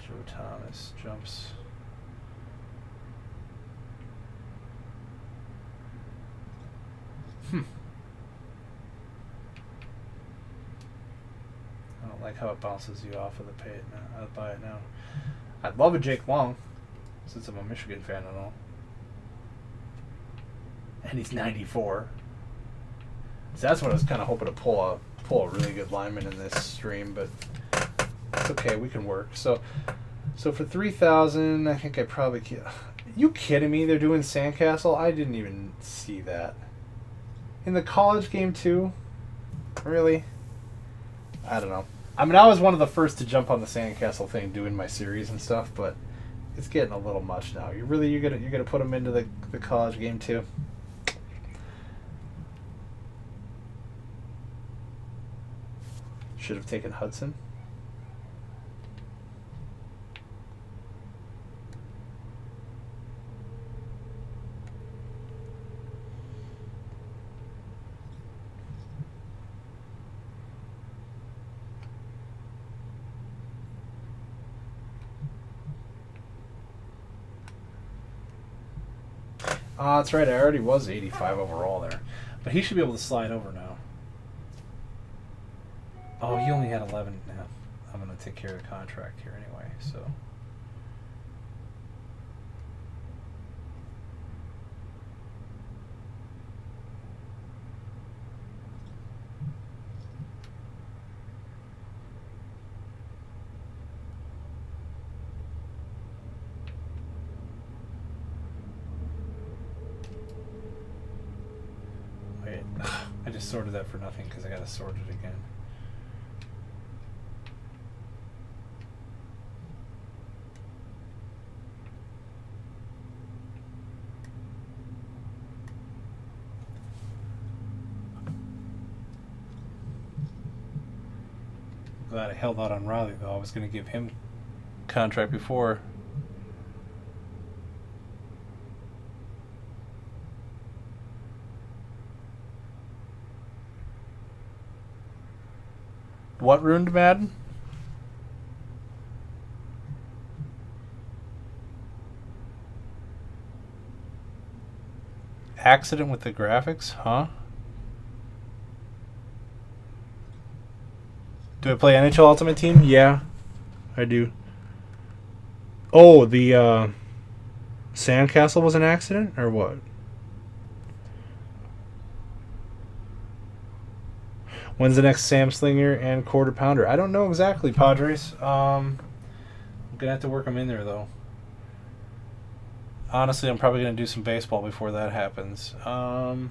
Joe Thomas jumps. I don't like how it bounces you off of the pay it now. I'll buy it now. I'd love a Jake Long, since I'm a Michigan fan and all. And he's 94. So that's what I was kind of hoping to pull a really good lineman in this stream, but it's okay. We can work. So for 3,000, I think I probably. You kidding me? They're doing Sandcastle? I didn't even see that. In the college game too? Really? I don't know. I mean, I was one of the first to jump on the Sandcastle thing, doing my series and stuff, but it's getting a little much now. You're gonna put them into the college game too? Should have taken Hudson. That's right. I already was 85 overall there. But he should be able to slide over now. Oh, he only had 11. Now I'm going to take care of the contract here anyway, so. Wait, I just sorted that for nothing because I got to sort it again. Glad I held out on Riley, though. I was going to give him contract before. What ruined Madden? Accident with the graphics? Huh? Do I play NHL Ultimate Team? Yeah, I do. Oh, the Sandcastle was an accident? Or what? When's the next Sam Slinger and Quarter Pounder? I don't know exactly, Padres. I'm going to have to work them in there, though. Honestly, I'm probably going to do some baseball before that happens. Oh,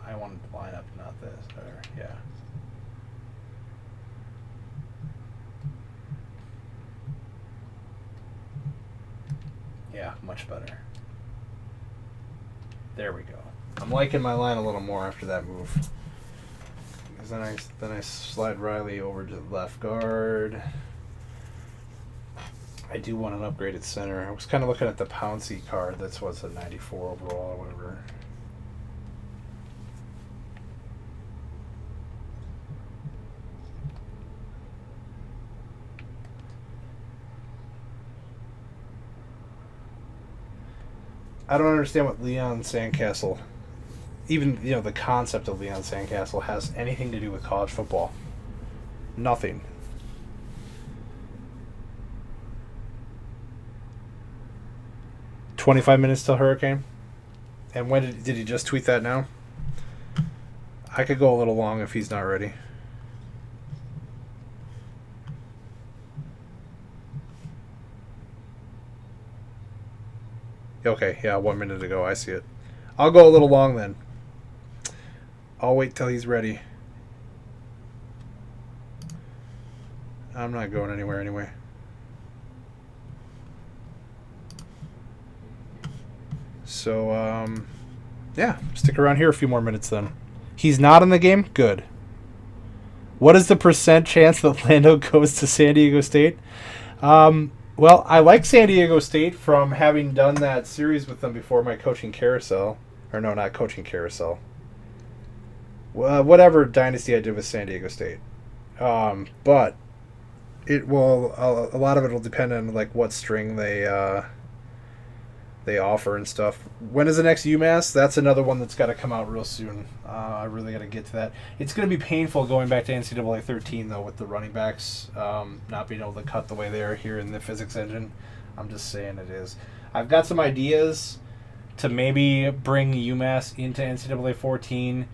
I wanted the lineup, not this. Or, yeah. Yeah, much better. There we go. I'm liking my line a little more after that move. Because then I slide Riley over to the left guard. I do want an upgraded center. I was kind of looking at the Pouncey card. That's what's a 94 overall or whatever. I don't understand what Leon Sandcastle, even the concept of Leon Sandcastle, has anything to do with college football. Nothing. $25 till hurricane. And when did he just tweet that now? I could go a little long if he's not ready. Okay, yeah, 1 minute ago. I see it. I'll go a little long then. I'll wait till he's ready. I'm not going anywhere anyway. So, yeah, stick around here a few more minutes then. He's not in the game? Good. What is the % chance that Lando goes to San Diego State? Well, I like San Diego State from having done that series with them before my coaching carousel. Or no, not coaching carousel. Whatever dynasty I did with San Diego State. But it will, a lot of it will depend on like what string they offer and stuff. When is the next UMass? That's another one that's got to come out real soon. I really got to get to that. It's going to be painful going back to NCAA 13 though with the running backs not being able to cut the way they are here in the physics engine. I'm just saying it is. I've got some ideas to maybe bring UMass into NCAA 14.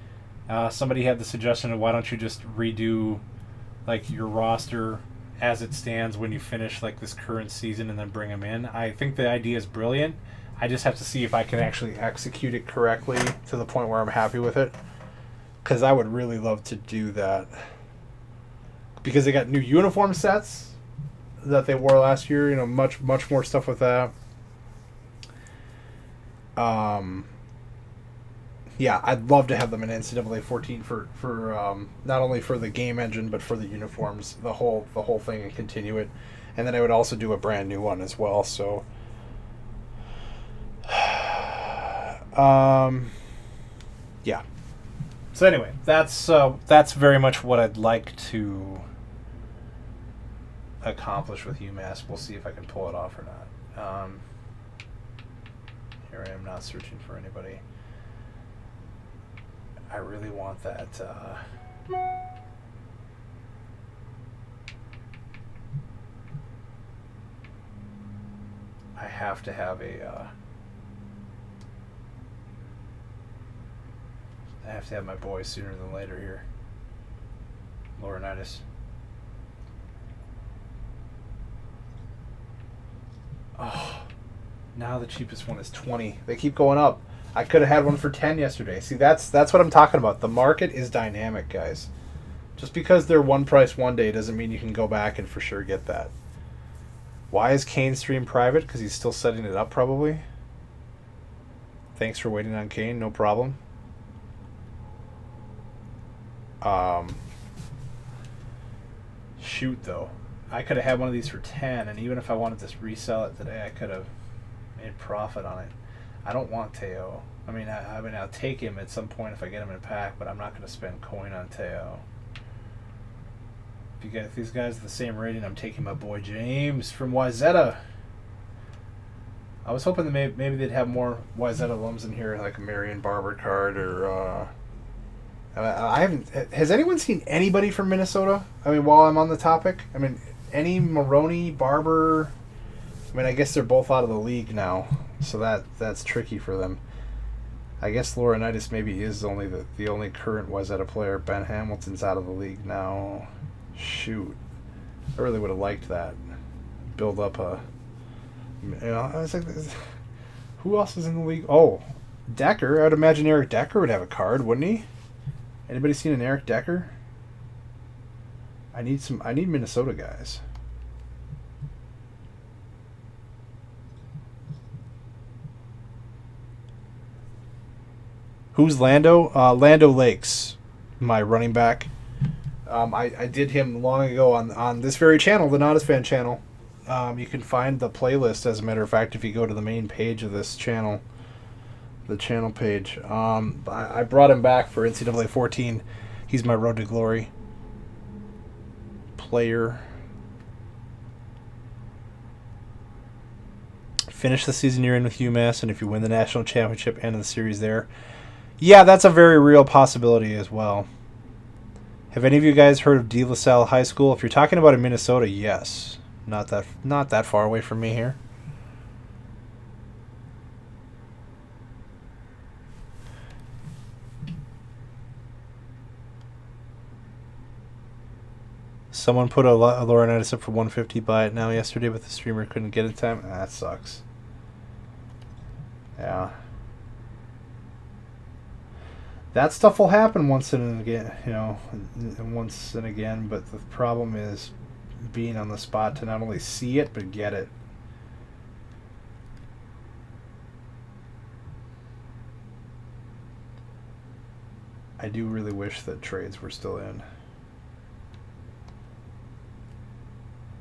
Somebody had the suggestion of why don't you just redo like your roster as it stands when you finish like this current season and then bring them in. I think the idea is brilliant. I just have to see if I can actually execute it correctly to the point where I'm happy with it. Because I would really love to do that. Because they got new uniform sets that they wore last year. Much more stuff with that. Yeah, I'd love to have them in NCAA 14 for not only for the game engine but for the uniforms, the whole thing, and continue it. And then I would also do a brand new one as well. So, yeah. So anyway, that's very much what I'd like to accomplish with UMass. We'll see if I can pull it off or not. Here I am not searching for anybody. I really want that. I have to have a. I have to have my boy sooner than later here. Laurinaitis. Oh, now the cheapest one is 20. They keep going up. I could have had one for 10 yesterday. See, that's what I'm talking about. The market is dynamic, guys. Just because they're one price one day doesn't mean you can go back and for sure get that. Why is Kane's stream private? Because he's still setting it up, probably. Thanks for waiting on Kane. No problem. Shoot, though. I could have had one of these for 10, and even if I wanted to resell it today, I could have made profit on it. I don't want Teo. I mean, I'll take him at some point if I get him in a pack, but I'm not going to spend coin on Teo. If these guys are the same rating, I'm taking my boy James from Wyzetta. I was hoping that maybe they'd have more Wyzetta alums in here, like a Marion Barber card, or I haven't. Has anyone seen anybody from Minnesota? I mean, while I'm on the topic, I mean, any Maroney, Barber. I mean, I guess they're both out of the league now, so that's tricky for them. I guess Laurinaitis maybe is only the only current Wyzetta player. Ben Hamilton's out of the league now. Shoot, I really would have liked that. Build up a. I was like, who else is in the league? Oh, Decker. I'd imagine Eric Decker would have a card, wouldn't he? Anybody seen an Eric Decker? I need Minnesota guys. Who's Lando? Lando Lakes, my running back. I did him long ago on this very channel, the Nadasfan channel. You can find the playlist, as a matter of fact, if you go to the main page of this channel, the channel page. I brought him back for NCAA 14. He's my Road to Glory player. finish the season you're in with UMass, and if you win the national championship and the series there, yeah, that's a very real possibility as well. Have any of you guys heard of De La Salle High School? If you're talking about in Minnesota, yes. Not that far away from me here. Someone put a Laura Nadasfan up for 150 buy it now yesterday, but the streamer couldn't get it in time. That sucks. Yeah. That stuff will happen once and again, once and again, but the problem is being on the spot to not only see it, but get it. I do really wish that trades were still in.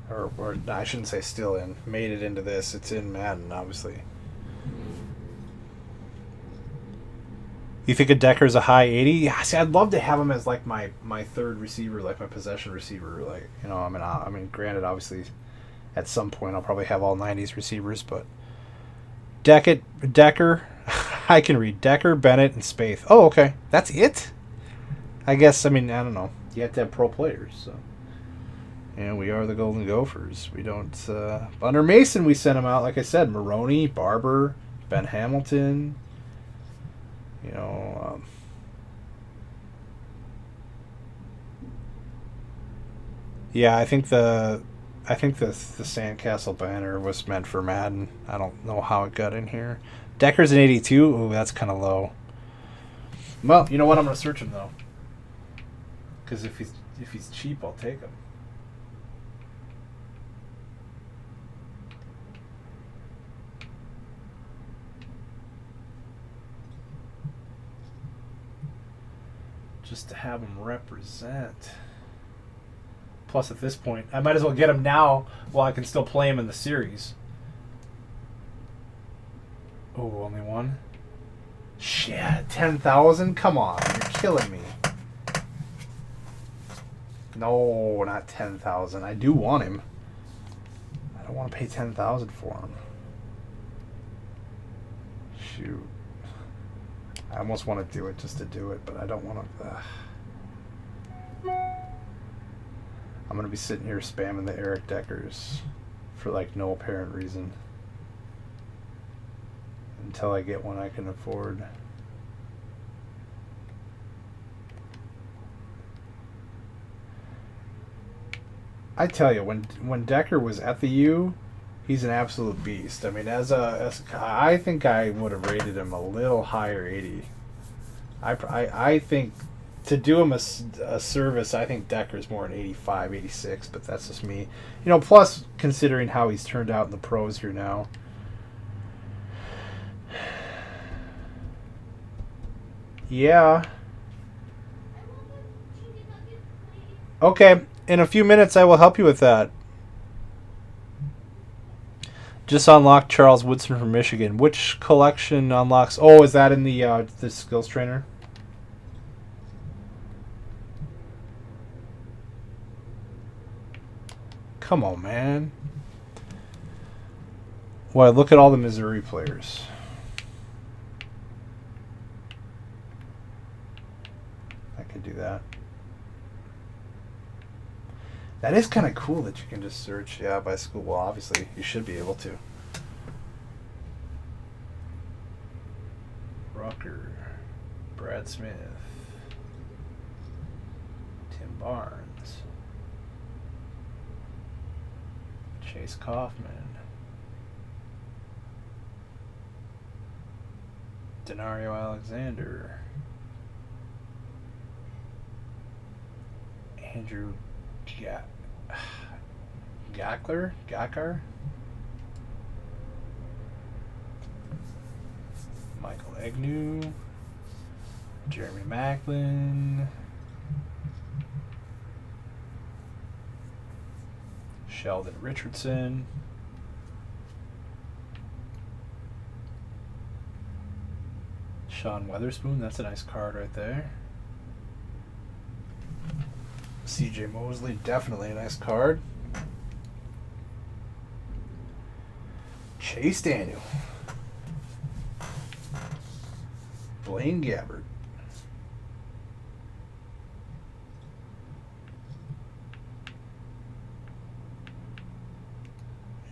Or I shouldn't say still in. Made it into this. It's in Madden, obviously. You think a Decker's a high 80? Yeah, see, I'd love to have him as like my third receiver, like my possession receiver. Like, I mean, granted, obviously, at some point I'll probably have all 90s receivers, but Decker, I can read Decker, Bennett, and Spaeth. Oh, okay, that's it. I guess. I mean, I don't know. You have to have pro players, so. And we are the Golden Gophers. We don't. Under Mason, we sent him out, like I said, Maroney, Barber, Ben Hamilton. Yeah, I think the Sandcastle banner was meant for Madden. I don't know how it got in here. Decker's an 82. Ooh, that's kind of low. Well, you know what? I'm gonna search him though, because if he's cheap, I'll take him. Just to have him represent. Plus, at this point, I might as well get him now while I can still play him in the series. Oh, only one? Shit, 10,000? Come on, you're killing me. No, not 10,000. I do want him. I don't want to pay 10,000 for him. Shoot. I almost want to do it just to do it, but I don't want to. I'm going to be sitting here spamming the Eric Deckers for like no apparent reason until I get one I can afford. I tell you, when Decker was at the U, he's an absolute beast. I mean, I think I would have rated him a little higher, 80. I think to do him a service, I think Decker's more an 85, 86, but that's just me. Plus considering how he's turned out in the pros here now. Yeah. Okay, in a few minutes I will help you with that. Just unlocked Charles Woodson from Michigan. Which collection unlocks? Oh, is that in the skills trainer? Come on, man. Well, look at all the Missouri players. I could do that. That is kind of cool that you can just search, by school. Well, obviously, you should be able to. Rucker, Brad Smith, Tim Barnes, Chase Kaufman, Denario Alexander, Andrew Gackler, Michael Agnew, Jeremy Macklin, Sheldon Richardson, Sean Weatherspoon, that's a nice card right there. CJ Mosley, definitely a nice card. Chase Daniel. Blaine Gabbert.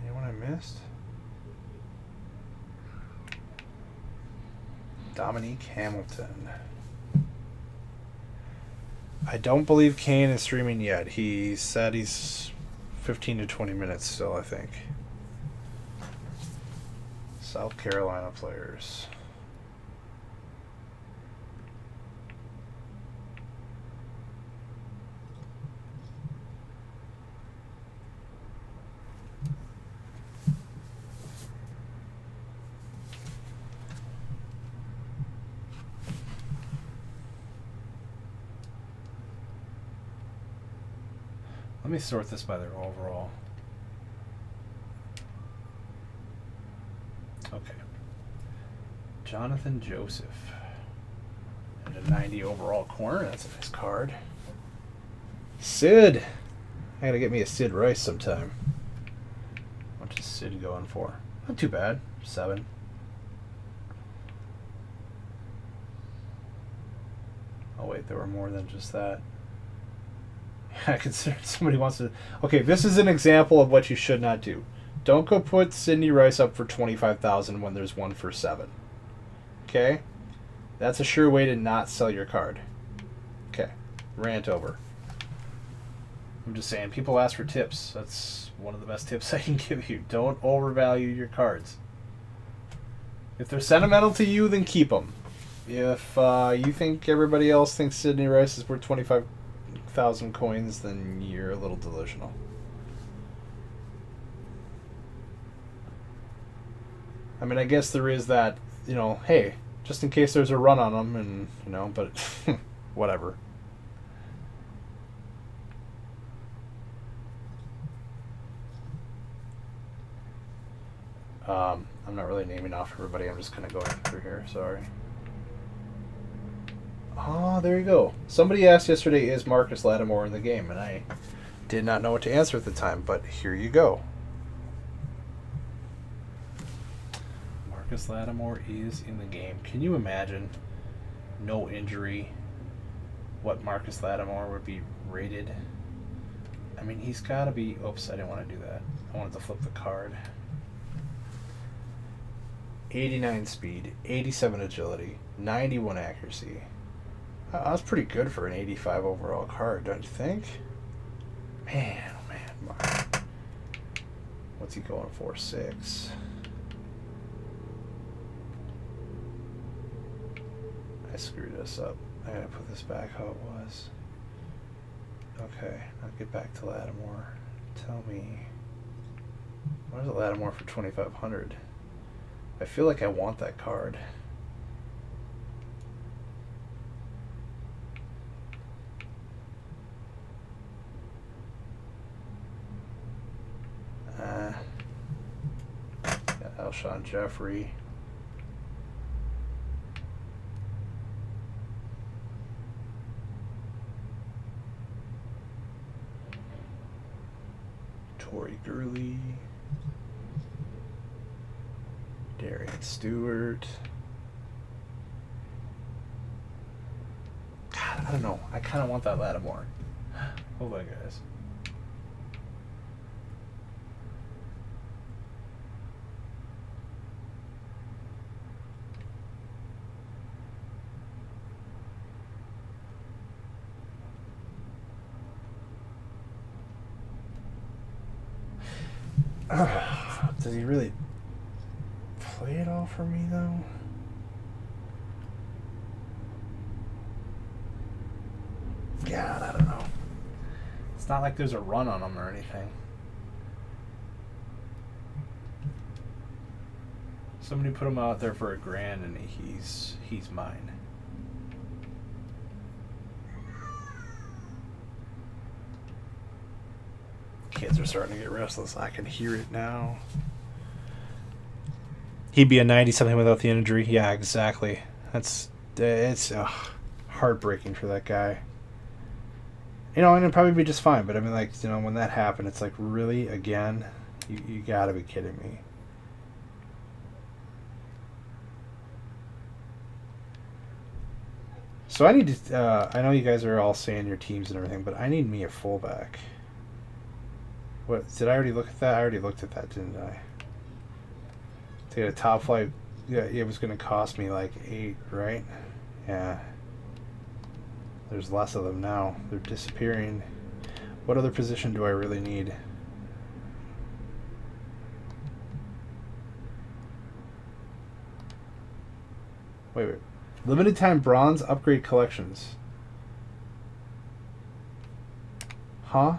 Anyone I missed? Dominique Hamilton. I don't believe Kane is streaming yet. He said he's 15 to 20 minutes still, I think. South Carolina players. Let me sort this by their overall. Okay. Jonathan Joseph. And a 90 overall corner. That's a nice card. Sid. I gotta get me a Sid Rice sometime. What is Sid going for? Not too bad. 7. Oh wait, there were more than just that. I consider somebody wants to... Okay, this is an example of what you should not do. Don't go put Sidney Rice up for 25,000 when there's one for 7. Okay? That's a sure way to not sell your card. Okay. Rant over. I'm just saying, people ask for tips. That's one of the best tips I can give you. Don't overvalue your cards. If they're sentimental to you, then keep them. If you think everybody else thinks Sidney Rice is worth 25,000 coins, then you're a little delusional. I mean, I guess there is that, you know, hey, just in case there's a run on them, and, you know, but whatever. I'm not really naming off everybody. I'm just kind of going through here. Sorry. Oh, there you go. Somebody asked yesterday, is Marcus Lattimore in the game? And I did not know what to answer at the time, but here you go. Marcus Lattimore is in the game. Can you imagine, no injury, what Marcus Lattimore would be rated? I mean, he's got to be... Oops, I didn't want to do that. I wanted to flip the card. 89 speed, 87 agility, 91 accuracy. That's pretty good for an 85 overall card, don't you think? Man, oh man, Mark. What's he going for? 6. I screwed this up. I gotta put this back how it was. Okay, I'll get back to Lattimore. Tell me, what is it Lattimore for 2,500? I feel like I want that card. Alshon Jeffrey. Torrey Gurley. Darian Stewart. God, I don't know. I kind of want that Lattimore. Hold on, guys. Does he really play it all for me, though? God, I don't know. It's not like there's a run on him or anything. Somebody put him out there for $1,000 and he's mine. Kids are starting to get restless. I can hear it now. He'd be a 90-something without the injury. Yeah, exactly. It's heartbreaking for that guy. You know, and it'd probably be just fine. But I mean, like, you know, when that happened, it's like, really, again? You gotta be kidding me. So I need to. I know you guys are all saying your teams and everything, but I need me a fullback. What did I already look at that? I already looked at that, didn't I? To get a top flight, yeah, it was going to cost me like 8, right? Yeah. There's less of them now. They're disappearing. What other position do I really need? Wait. Limited time bronze upgrade collections. Huh?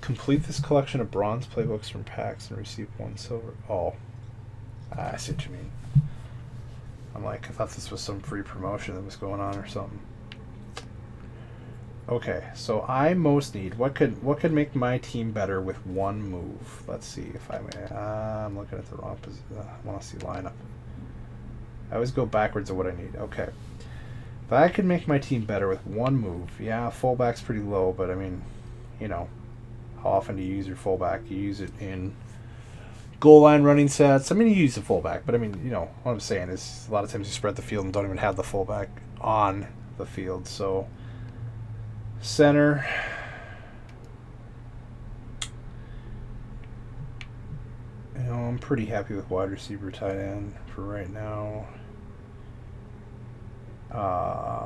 Complete this collection of bronze playbooks from packs and receive 1 silver. Oh. I see what you mean. I'm like, I thought this was some free promotion that was going on or something. Okay, so I most need what could make my team better with 1 move. Let's see if I may. I'm looking at the wrong position. I want to see lineup. I always go backwards of what I need. Okay, if I could make my team better with 1 move, yeah, fullback's pretty low, but I mean, you know, how often do you use your fullback? You use it in goal line running sets. I mean, you use the fullback, but I mean, you know, what I'm saying is a lot of times you spread the field and don't even have the fullback on the field. So center, you know, I'm pretty happy with wide receiver, tight end for right now.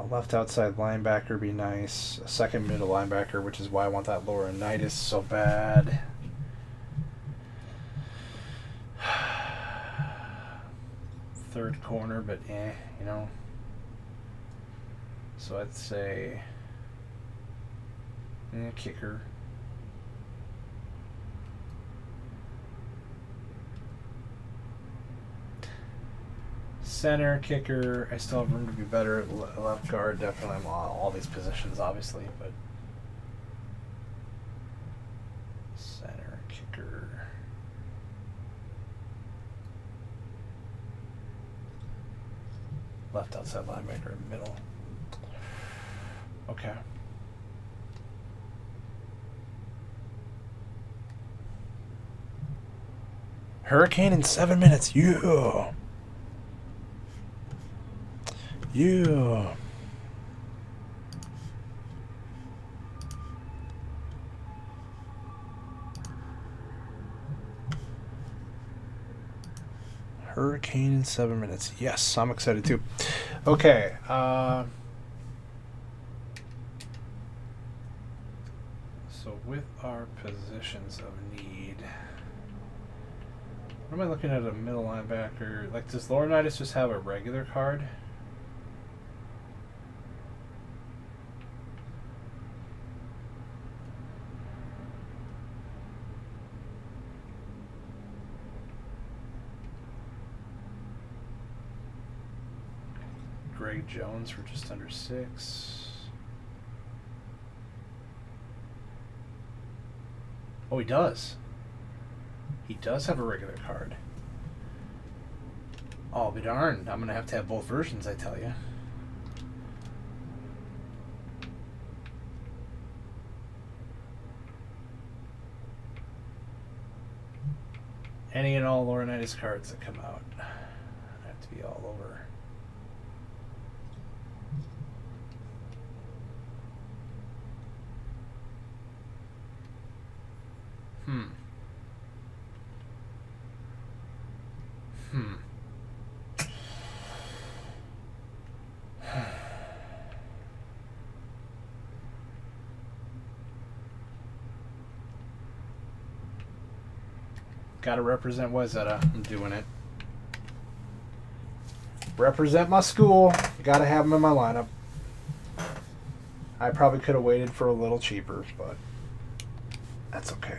Left outside linebacker would be nice. A second middle linebacker, which is why I want that Laurinaitis so bad. Third corner, but you know. So I'd say kicker. Center, kicker. I still have room to be better at left guard. Definitely, I'm on all these positions, obviously, but center, kicker. Left outside linebacker, middle. Okay. Hurricane in 7 minutes. Yeah. Yeah. Hurricane in 7 minutes. Yes, I'm excited too. Okay. So with our positions of need, what am I looking at? A middle linebacker. Like, does Laurinaitis just have a regular card? Greg Jones for just under 6. Oh, he does. He does have a regular card. Oh, be darned. I'm going to have both versions, I tell you. Any and all Laurinaitis cards that come out. I have to be all over. Gotta represent Wayzata. I'm doing it. Represent my school. Gotta have them in my lineup. I probably could have waited for a little cheaper, but that's okay.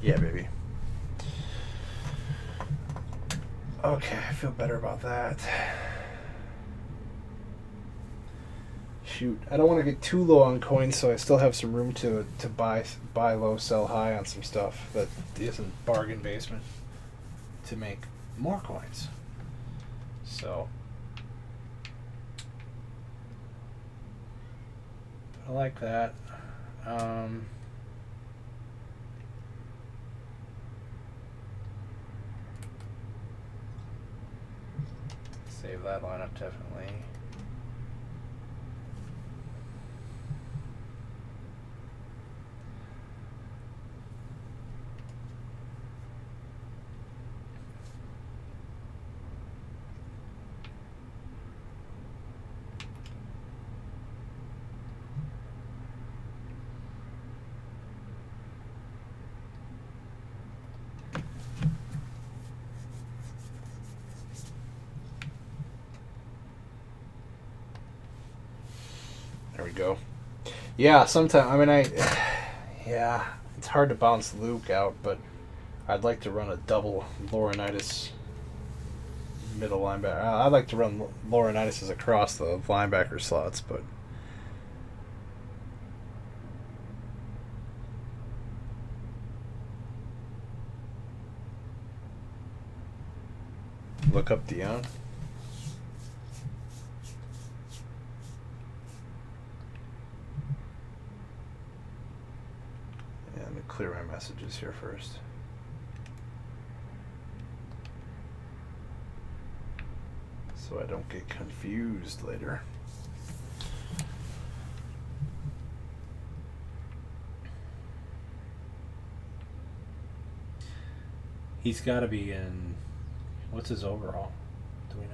Yeah, baby. Okay, I feel better about that. shoot. I don't want to get too low on coins, so I still have some room to buy low, sell high on some stuff that isn't bargain basement to make more coins. So I like that. Save that lineup definitely. There we go. Yeah, sometimes, I mean, yeah, it's hard to bounce Luke out, but I'd like to run a double Laurinaitis middle linebacker. I'd like to run Laurinaitis across the linebacker slots, but look up Dion. Clear my messages here first. So I don't get confused later. He's got to be in. What's his overall? Do we know?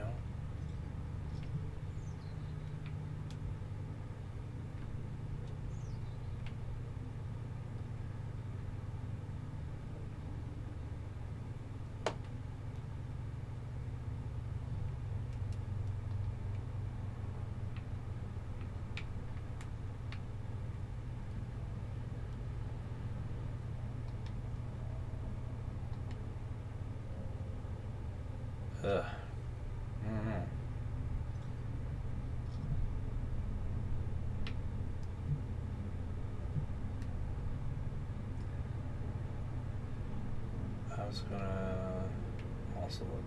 I don't know. I was gonna also look.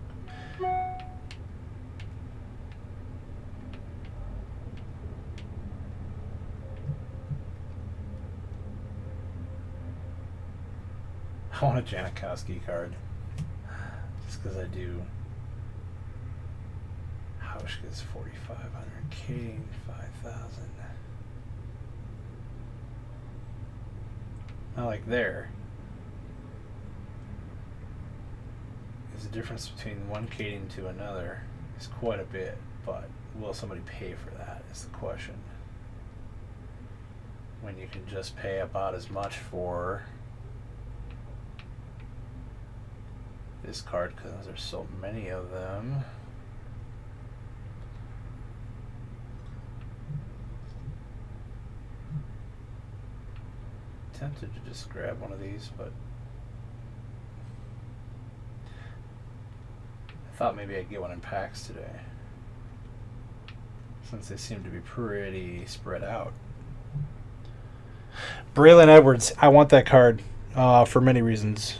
I want a Janikowski card. Just because I do. Hauschka's 4,500. King 5,000. Not like there. There's a difference between one Kading to another. It's quite a bit, but will somebody pay for that is the question. When you can just pay about as much for this card because there's so many of them. Tempted to just grab one of these, but I thought maybe I'd get one in packs today since they seem to be pretty spread out. Braylon Edwards, I want that card for many reasons.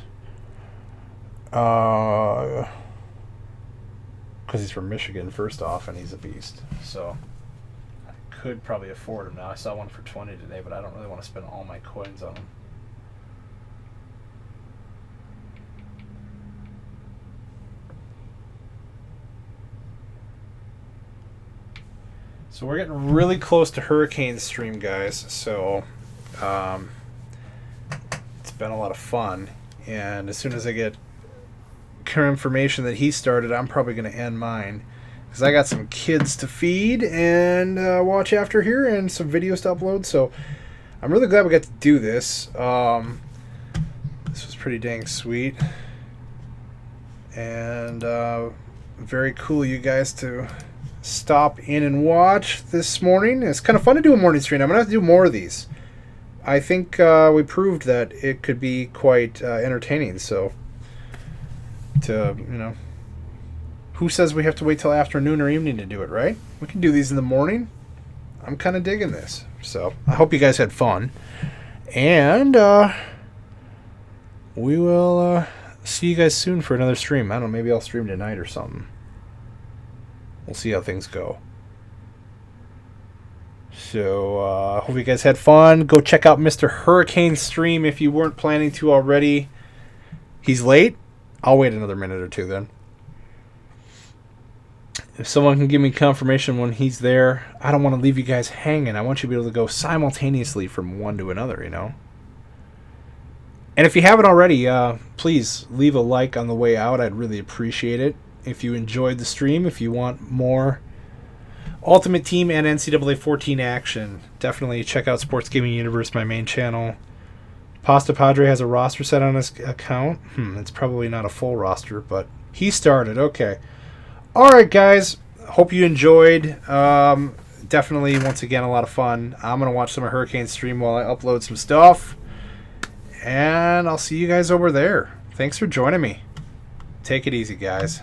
Because he's from Michigan, first off, and he's a beast. So I could probably afford him now. I saw one for 20 today, but I don't really want to spend all my coins on him. So we're getting really close to Hurricane stream, guys. So it's been a lot of fun. And as soon as I get current information that he started, I'm probably going to end mine. Because I got some kids to feed and watch after here and some videos to upload. So I'm really glad we got to do this. This was pretty dang sweet. And very cool you guys to stop in and watch this morning. It's kind of fun to do a morning stream. I'm going to have to do more of these. I think we proved that it could be quite entertaining. So, who says we have to wait till afternoon or evening to do it, right? We can do these in the morning. I'm kind of digging this. So I hope you guys had fun. And we will see you guys soon for another stream. I don't know, maybe I'll stream tonight or something. We'll see how things go. So hope you guys had fun. Go check out Mr. Hurricane's stream if you weren't planning to already. He's late? I'll wait another minute or two then. If someone can give me confirmation when he's there, I don't want to leave you guys hanging. I want you to be able to go simultaneously from one to another, you know? And if you haven't already, please leave a like on the way out. I'd really appreciate it. If you enjoyed the stream, if you want more Ultimate Team and NCAA 14 action, definitely check out Sports Gaming Universe, my main channel. Pasta Padre has a roster set on his account. It's probably not a full roster, but he started. Okay. All right, guys. Hope you enjoyed. Definitely, once again, a lot of fun. I'm going to watch some of Hurricane's stream while I upload some stuff. And I'll see you guys over there. Thanks for joining me. Take it easy, guys.